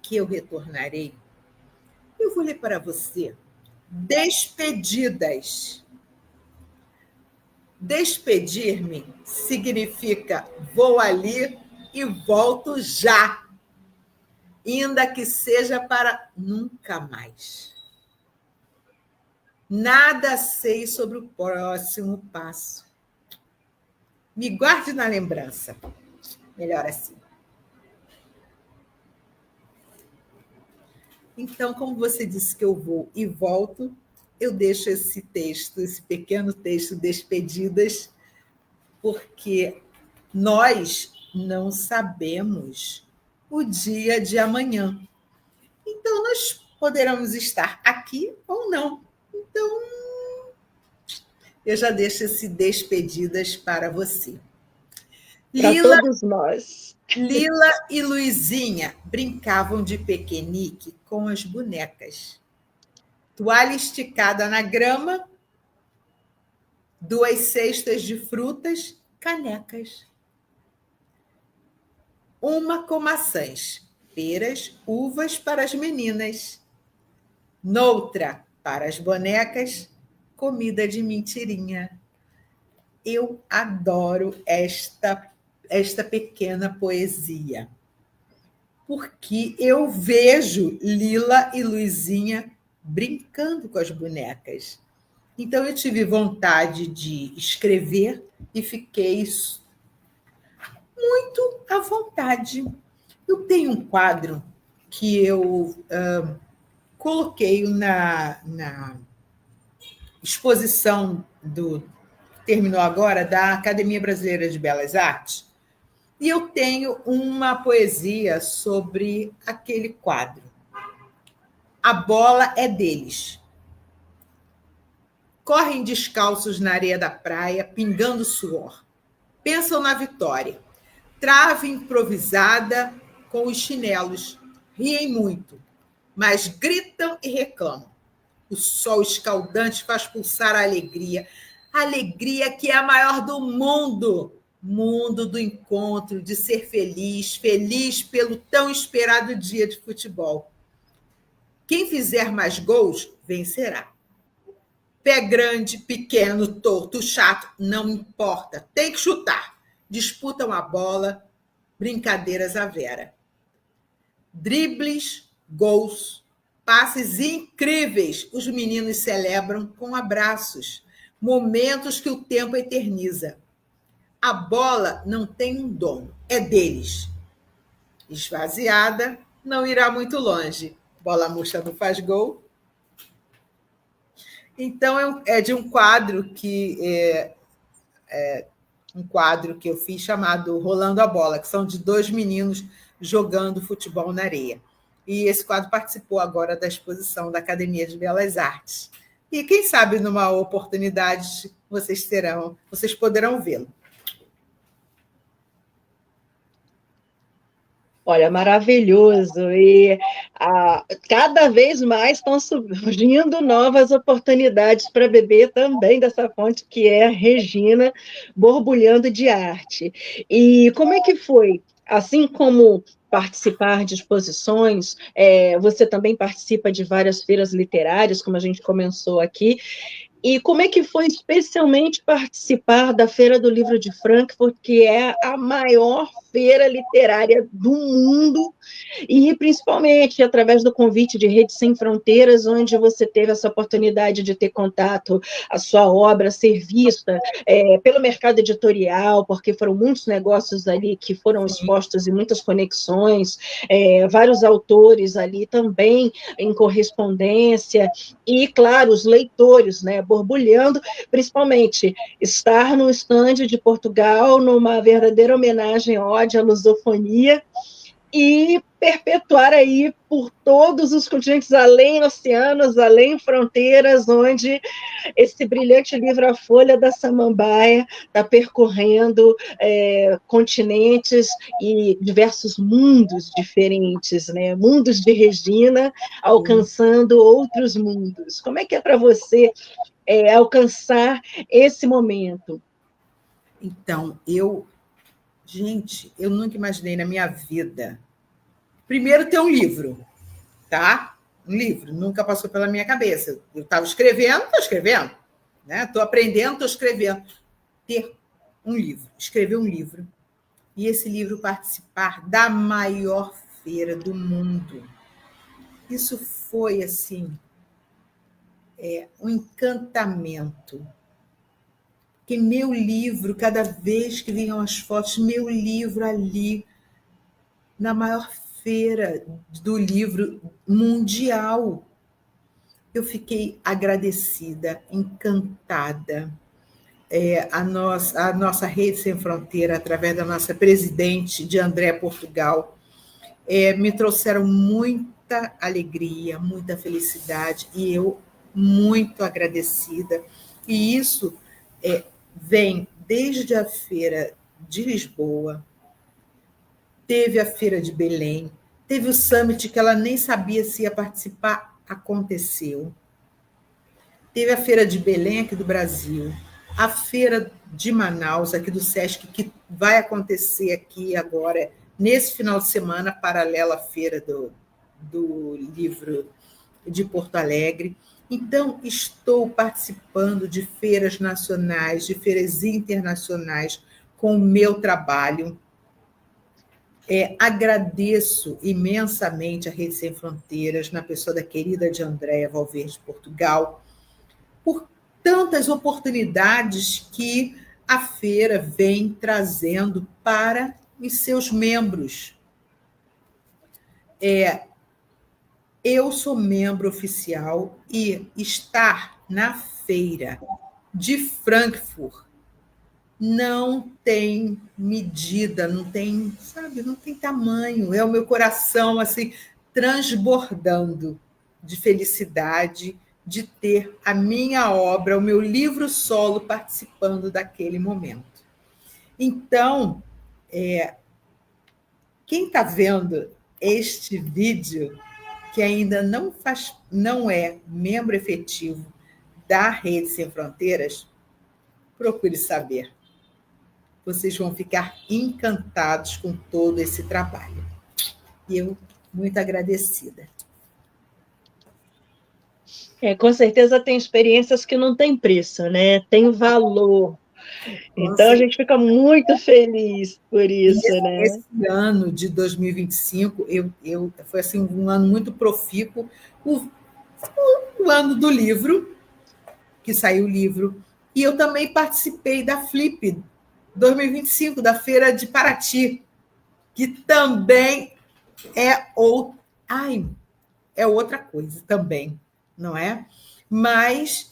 que eu retornarei, eu vou ler para você Despedidas. Despedir-me significa vou ali e volto já, ainda que seja para nunca mais. Nada sei sobre o próximo passo. Me guarde na lembrança. Melhor assim. Então, como você disse que eu vou e volto, eu deixo esse texto, esse pequeno texto, Despedidas, porque nós não sabemos o dia de amanhã. Então, nós poderemos estar aqui ou não. Então, eu já deixo esse Despedidas para você. Para todos nós. Lila e Luizinha brincavam de pequenique com as bonecas. Toalha esticada na grama, 2 cestas de frutas, canecas. Uma com maçãs peras, uvas para as meninas. Noutra, para as bonecas, comida de mentirinha. Eu adoro esta pequena poesia, porque eu vejo Lila e Luizinha brincando com as bonecas. Então, eu tive vontade de escrever e fiquei muito à vontade. Eu tenho um quadro que eu coloquei na exposição terminou agora, da Academia Brasileira de Belas Artes, e eu tenho uma poesia sobre aquele quadro. A bola é deles. Correm descalços na areia da praia, pingando suor. Pensam na vitória. Trave improvisada com os chinelos. Riem muito, mas gritam e reclamam. O sol escaldante faz pulsar a alegria que é a maior do mundo do encontro, de ser feliz, feliz pelo tão esperado dia de futebol. Quem fizer mais gols, vencerá. Pé grande, pequeno, torto, chato, não importa, tem que chutar. Disputam a bola, brincadeiras à vera. Dribles, gols, passes incríveis, os meninos celebram com abraços, momentos que o tempo eterniza. A bola não tem um dono, é deles. Esvaziada, não irá muito longe. Bola murcha não faz gol. Então, é de um quadro que eu fiz chamado Rolando a Bola, que são de 2 meninos jogando futebol na areia. E esse quadro participou agora da exposição da Academia de Belas Artes. E quem sabe, numa oportunidade, vocês poderão vê-lo. Olha, maravilhoso. E cada vez mais estão surgindo novas oportunidades para beber também dessa fonte que é a Regina, borbulhando de arte. E como é que foi? Assim como participar de exposições, você também participa de várias feiras literárias, como a gente começou aqui. E como é que foi especialmente participar da Feira do Livro de Frankfurt, que é a maior feira literária do mundo, e principalmente através do convite de Rede Sem Fronteiras, onde você teve essa oportunidade de ter contato, a sua obra ser vista pelo mercado editorial, porque foram muitos negócios ali que foram expostos e muitas conexões, vários autores ali também em correspondência, e, claro, os leitores, né, borbulhando, principalmente estar no estande de Portugal, numa verdadeira homenagem, ode à lusofonia, e perpetuar aí por todos os continentes, além oceanos, além fronteiras, onde esse brilhante livro A Folha da Samambaia está percorrendo continentes e diversos mundos diferentes, né? Mundos de Regina, alcançando outros mundos. Como é que é para você alcançar esse momento? Então, Gente, eu nunca imaginei na minha vida. Primeiro, ter um livro, tá? Um livro, nunca passou pela minha cabeça. Eu estava escrevendo, estou escrevendo. Estou aprendendo, estou escrevendo. Ter um livro, escrever um livro. E esse livro participar da maior feira do mundo. Isso foi, assim, um encantamento. Porque meu livro, cada vez que vinham as fotos, meu livro ali, na maior feira do livro mundial, eu fiquei agradecida, encantada. A nossa Rede Sem Fronteira, através da nossa presidente, de André Portugal, me trouxeram muita alegria, muita felicidade, e eu muito agradecida. E isso vem desde a Feira de Lisboa, teve a Feira de Belém, teve o Summit, que ela nem sabia se ia participar, aconteceu. Teve a Feira de Belém, aqui do Brasil, a Feira de Manaus, aqui do Sesc, que vai acontecer aqui agora, nesse final de semana, paralela à feira do livro de Porto Alegre. Então, estou participando de feiras nacionais, de feiras internacionais com o meu trabalho. Agradeço imensamente a Rede Sem Fronteiras, na pessoa da querida de Andréa Valverde Portugal, por tantas oportunidades que a feira vem trazendo para os seus membros. Eu sou membro oficial e estar na feira de Frankfurt não tem medida, não tem, sabe, não tem tamanho. É o meu coração assim transbordando de felicidade de ter a minha obra, o meu livro solo participando daquele momento. Então, quem está vendo este vídeo que ainda não é membro efetivo da Rede Sem Fronteiras, procure saber. Vocês vão ficar encantados com todo esse trabalho. E eu, muito agradecida. Com certeza tem experiências que não têm preço, né? Tem valor. Então, a gente fica muito feliz por isso, né? Esse ano de 2025, foi assim, um ano muito profícuo, o ano do livro, que saiu o livro, e eu também participei da Flip 2025, da Feira de Paraty, que também é outra coisa também, não é? Mas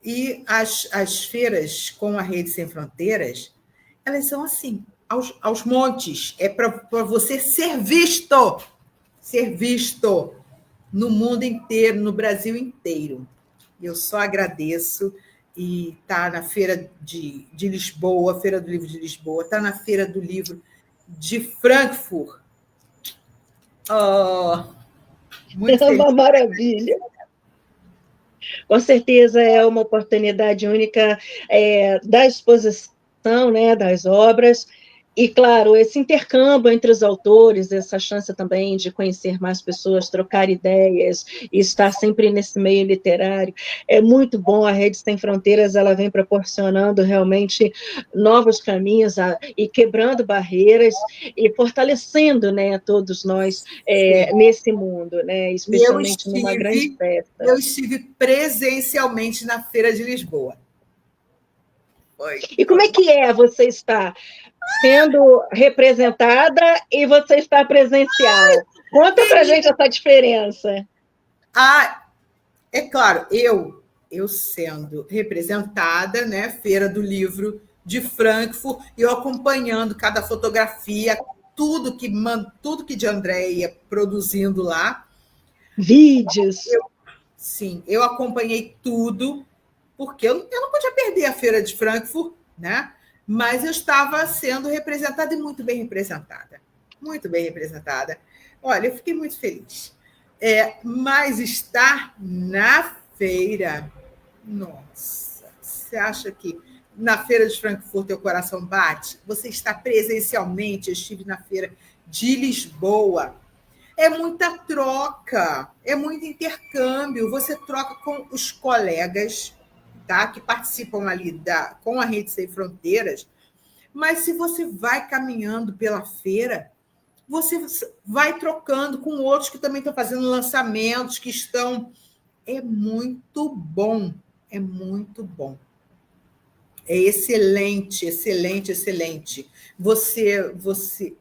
e as feiras com a Rede Sem Fronteiras, elas são assim, aos montes. É para você ser visto no mundo inteiro, no Brasil inteiro. Eu só agradeço. E está na Feira de Lisboa, Feira do Livro de Lisboa, está na Feira do Livro de Frankfurt. Muito feliz. Uma maravilha. Com certeza é uma oportunidade única da exposição, né, das obras. E, claro, esse intercâmbio entre os autores, essa chance também de conhecer mais pessoas, trocar ideias e estar sempre nesse meio literário, é muito bom. A Rede Sem Fronteiras, ela vem proporcionando realmente novos caminhos e quebrando barreiras e fortalecendo, né, todos nós nesse mundo, né, especialmente numa grande festa. Eu estive presencialmente na Feira de Lisboa. E como é que você estar sendo representada e você está presencial? Conta para a gente essa diferença. É claro, eu sendo representada, né, Feira do Livro de Frankfurt, eu acompanhando cada fotografia, tudo que de Andréa ia produzindo lá. Vídeos. Eu acompanhei tudo, porque eu não podia perder a Feira de Frankfurt, né? Mas eu estava sendo representada e muito bem representada. Muito bem representada. Olha, eu fiquei muito feliz. Mas estar na feira, nossa, você acha que na Feira de Frankfurt teu coração bate? Você está presencialmente, eu estive na Feira de Lisboa. É muita troca, é muito intercâmbio. Você troca com os colegas, tá, que participam ali com a Rede Sem Fronteiras, mas se você vai caminhando pela feira, você vai trocando com outros que também estão fazendo lançamentos, que estão... É muito bom, é muito bom. É excelente, excelente, excelente.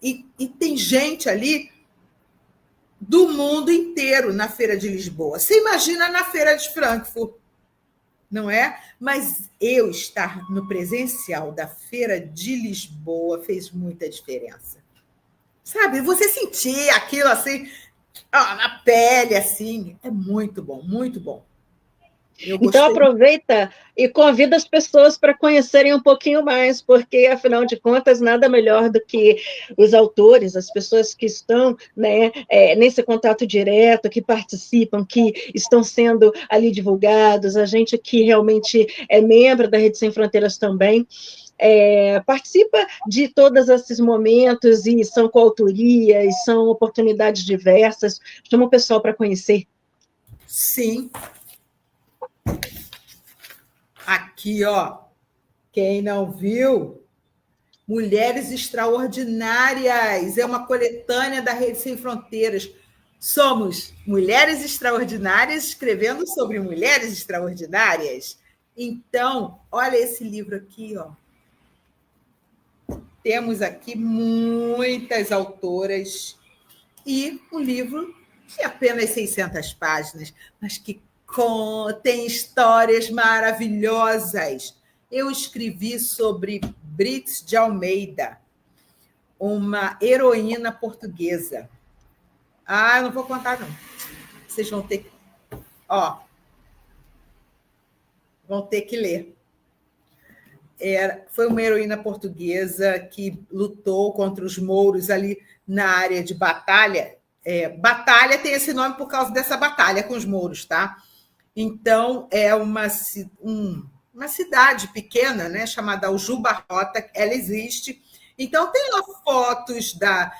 E tem gente ali do mundo inteiro na Feira de Lisboa. Você imagina na Feira de Frankfurt, não é? Mas eu estar no presencial da Feira de Lisboa fez muita diferença. Sabe? Você sentir aquilo assim, na pele, assim, é muito bom, muito bom. Então, aproveita e convida as pessoas para conhecerem um pouquinho mais, porque, afinal de contas, nada melhor do que os autores, as pessoas que estão, né, nesse contato direto, que participam, que estão sendo ali divulgados, a gente que realmente é membro da Rede Sem Fronteiras também. participa de todos esses momentos e são coautorias, são oportunidades diversas. Chama o pessoal para conhecer. Sim. Aqui, ó. Quem não viu, Mulheres Extraordinárias. É uma coletânea da Rede Sem Fronteiras. Somos mulheres extraordinárias escrevendo sobre mulheres extraordinárias. Então, olha esse livro aqui, ó. Temos aqui muitas autoras e um livro de apenas 600 páginas, mas que contém histórias maravilhosas. Eu escrevi sobre Brits de Almeida, uma heroína portuguesa. Eu não vou contar, não. Vocês vão ter que... vão ter que ler. Foi uma heroína portuguesa que lutou contra os mouros ali na área de batalha. Batalha tem esse nome por causa dessa batalha com os mouros, tá? Então, é uma cidade pequena, né, chamada Aljubarrota, ela existe. Então, tem lá fotos da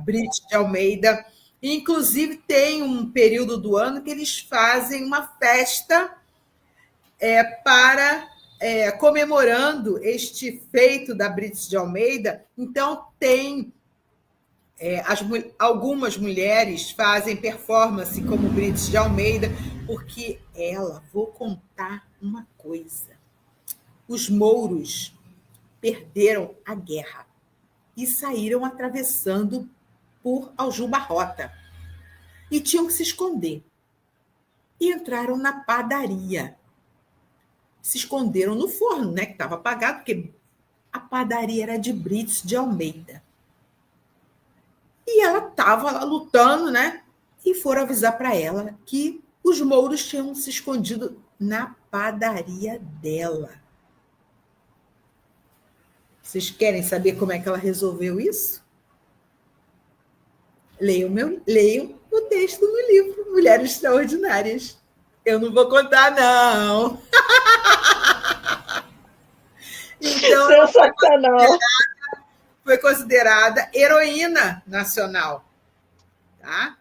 Brit de Almeida. Inclusive, tem um período do ano que eles fazem uma festa para... comemorando este feito da Brit de Almeida. Então, tem algumas mulheres fazem performance como Brit de Almeida, porque vou contar uma coisa, os mouros perderam a guerra e saíram atravessando por Aljubarrota e tinham que se esconder. E entraram na padaria. Se esconderam no forno, né, que estava apagado, porque a padaria era de Brits de Almeida. E ela estava lá lutando, né? E foram avisar para ela que os mouros tinham se escondido na padaria dela. Vocês querem saber como é que ela resolveu isso? Leiam o texto no livro Mulheres Extraordinárias. Eu não vou contar, não. Então, sensacional. Foi considerada heroína nacional. Tá?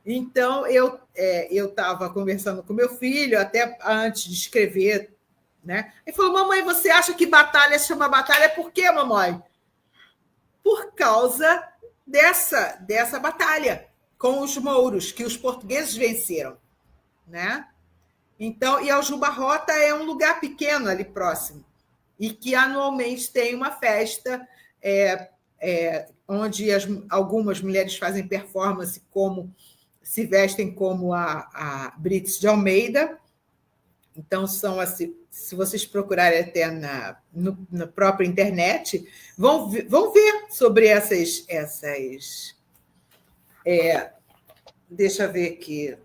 Então, eu estava conversando com meu filho, até antes de escrever, né? Ele falou, mamãe, você acha que batalha chama batalha? Por quê, mamãe? Por causa dessa batalha com os mouros, que os portugueses venceram. Né? Então, e Aljubarrota é um lugar pequeno ali próximo, e que anualmente tem uma festa onde algumas mulheres fazem performance, se vestem como a Brits de Almeida. Então, são assim, se vocês procurarem até na própria internet, vão ver sobre essas deixa eu ver aqui.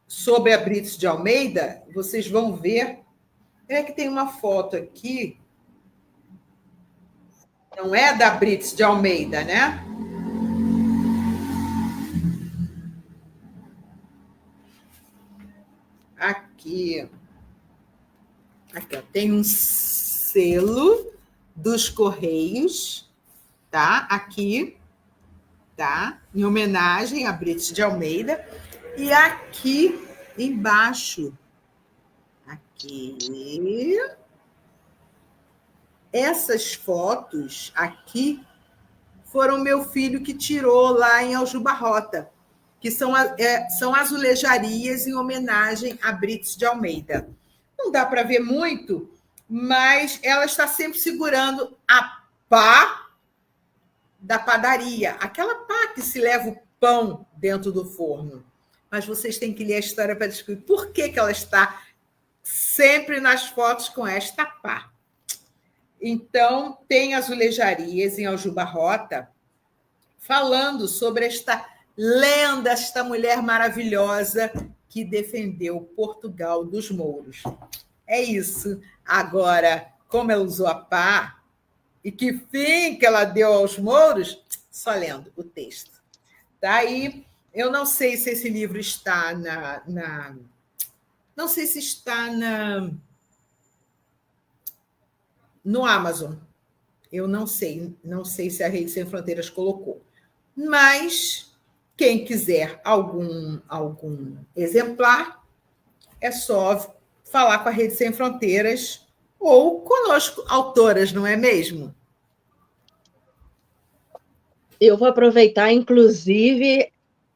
Sobre a Brits de Almeida, vocês vão ver. Que tem uma foto aqui. Não é da Brits de Almeida, né? Aqui, ó, tem um selo dos Correios, tá? Aqui, tá? Em homenagem a Brits de Almeida. E aqui embaixo, aqui, essas fotos aqui foram meu filho que tirou lá em Aljubarrota, que são azulejarias em homenagem a Brits de Almeida. Não dá para ver muito, mas ela está sempre segurando a pá da padaria, aquela pá que se leva o pão dentro do forno. Mas vocês têm que ler a história para descobrir por que ela está sempre nas fotos com esta pá. Então, tem azulejarias em Aljubarrota falando sobre esta lenda, esta mulher maravilhosa que defendeu Portugal dos mouros. É isso. Agora, como ela usou a pá e que fim que ela deu aos mouros, só lendo o texto. Daí, eu não sei se esse livro está não sei se está no Amazon. Eu não sei se a Rede Sem Fronteiras colocou. Mas quem quiser algum exemplar, é só falar com a Rede Sem Fronteiras ou conosco, autoras, não é mesmo? Eu vou aproveitar, inclusive,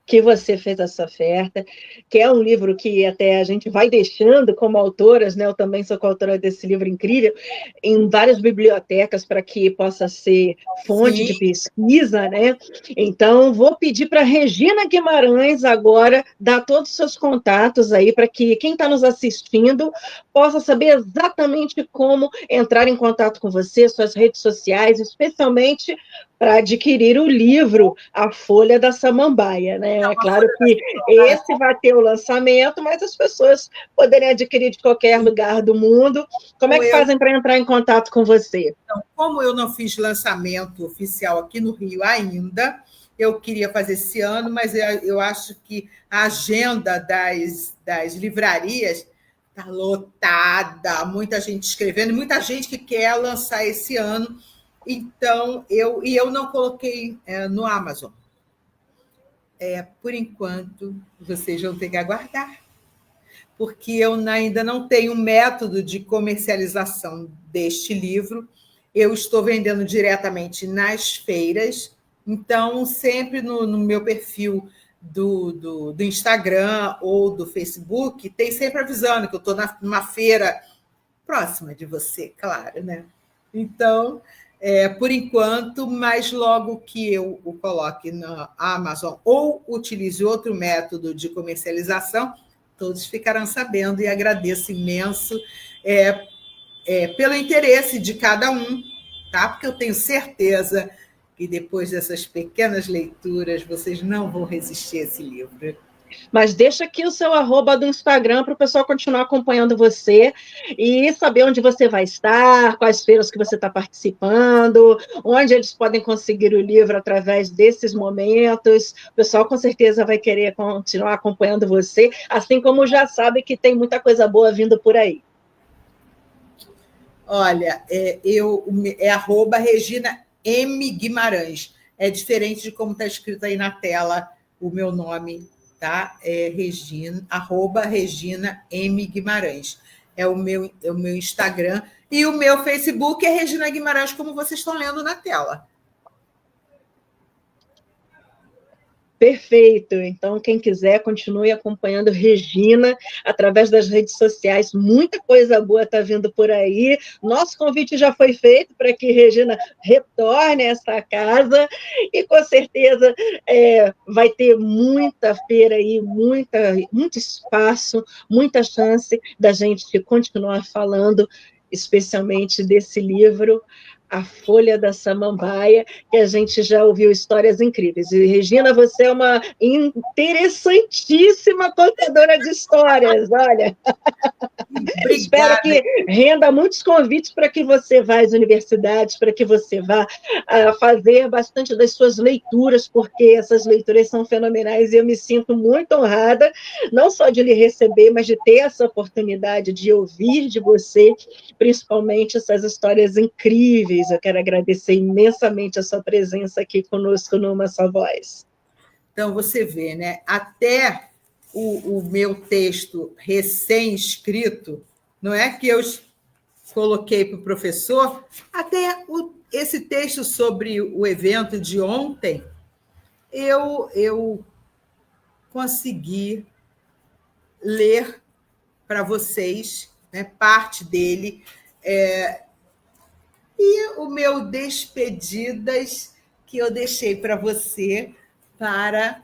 que você fez essa oferta, que é um livro que até a gente vai deixando como autoras, né? Eu também sou coautora desse livro incrível, em várias bibliotecas para que possa ser fonte Sim. de pesquisa, né? Então, vou pedir para Regina Guimarães agora dar todos os seus contatos aí para que quem está nos assistindo possa saber exatamente como entrar em contato com você, suas redes sociais, especialmente para adquirir o livro A Folha da Samambaia, né? É claro que esse vai ter o lançamento, mas as pessoas poderem adquirir de qualquer lugar do mundo. Como é que fazem para entrar em contato com você? Então, como eu não fiz lançamento oficial aqui no Rio ainda, eu queria fazer esse ano, mas eu acho que a agenda das livrarias está lotada, muita gente escrevendo, muita gente que quer lançar esse ano. Então, eu não coloquei no Amazon. Por enquanto, vocês vão ter que aguardar, porque eu ainda não tenho método de comercialização deste livro. Eu estou vendendo diretamente nas feiras, então, sempre no meu perfil do Instagram ou do Facebook, tem sempre avisando que eu estou numa feira próxima de você, claro, né? Então, por enquanto, mas logo que eu o coloque na Amazon ou utilize outro método de comercialização, todos ficarão sabendo, e agradeço imenso pelo interesse de cada um, tá? Porque eu tenho certeza que depois dessas pequenas leituras, vocês não vão resistir a esse livro. Mas deixa aqui o seu arroba do Instagram para o pessoal continuar acompanhando você e saber onde você vai estar, quais feiras que você está participando, onde eles podem conseguir o livro através desses momentos. O pessoal com certeza vai querer continuar acompanhando você, assim como já sabe que tem muita coisa boa vindo por aí. Olha, é arroba Regina M. Guimarães. É diferente de como está escrito aí na tela o meu nome, tá? É Regina, arroba Regina M. Guimarães. É o meu Instagram. E o meu Facebook é Regina Guimarães, como vocês estão lendo na tela. Perfeito. Então, quem quiser, continue acompanhando Regina através das redes sociais. Muita coisa boa está vindo por aí. Nosso convite já foi feito para que Regina retorne a essa casa e, com certeza, vai ter muita feira aí, muito espaço, muita chance da gente continuar falando, especialmente desse livro, A Folha da Samambaia, que a gente já ouviu histórias incríveis. E, Regina, você é uma interessantíssima contadora de histórias, olha. Espero que renda muitos convites para que você vá às universidades, para que você vá fazer bastante das suas leituras, porque essas leituras são fenomenais e eu me sinto muito honrada, não só de lhe receber, mas de ter essa oportunidade de ouvir de você, principalmente essas histórias incríveis. Eu quero agradecer imensamente a sua presença aqui conosco numa só voz. Então, você vê, né? Até o meu texto recém-escrito, não é que eu coloquei para o professor, até esse texto sobre o evento de ontem, eu consegui ler para vocês, né, parte dele, e o meu despedidas que eu deixei para você para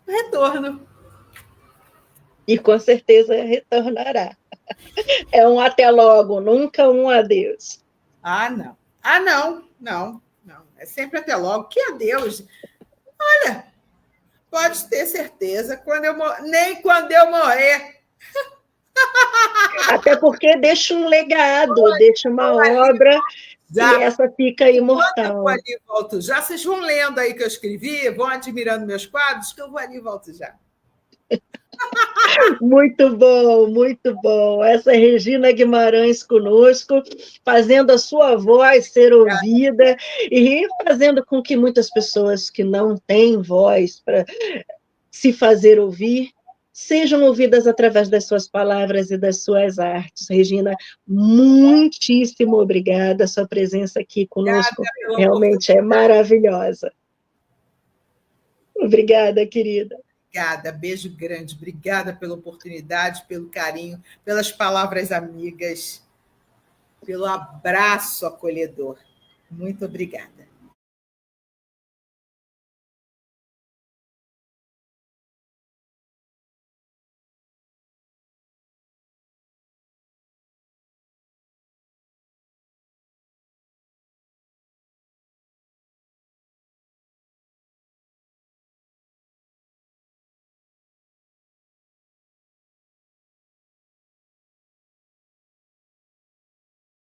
o retorno. E com certeza retornará. É um até logo, nunca um adeus. Não. Não. É sempre até logo. Que adeus. Olha, pode ter certeza, nem quando eu morrer. Até porque deixa um legado, deixa uma obra e essa fica imortal. Eu vou ali e volto já. Vocês vão lendo aí que eu escrevi, vão admirando meus quadros, que eu vou ali e volto já. Muito bom, muito bom. Essa é Regina Guimarães conosco, fazendo a sua voz ser ouvida e fazendo com que muitas pessoas que não têm voz para se fazer ouvir sejam ouvidas através das suas palavras e das suas artes. Regina, muitíssimo obrigada. A sua presença aqui conosco Obrigada pela realmente é oportunidade. maravilhosa. Obrigada, querida. Obrigada, beijo grande. Obrigada pela oportunidade, pelo carinho, pelas palavras amigas, pelo abraço acolhedor. Muito obrigada.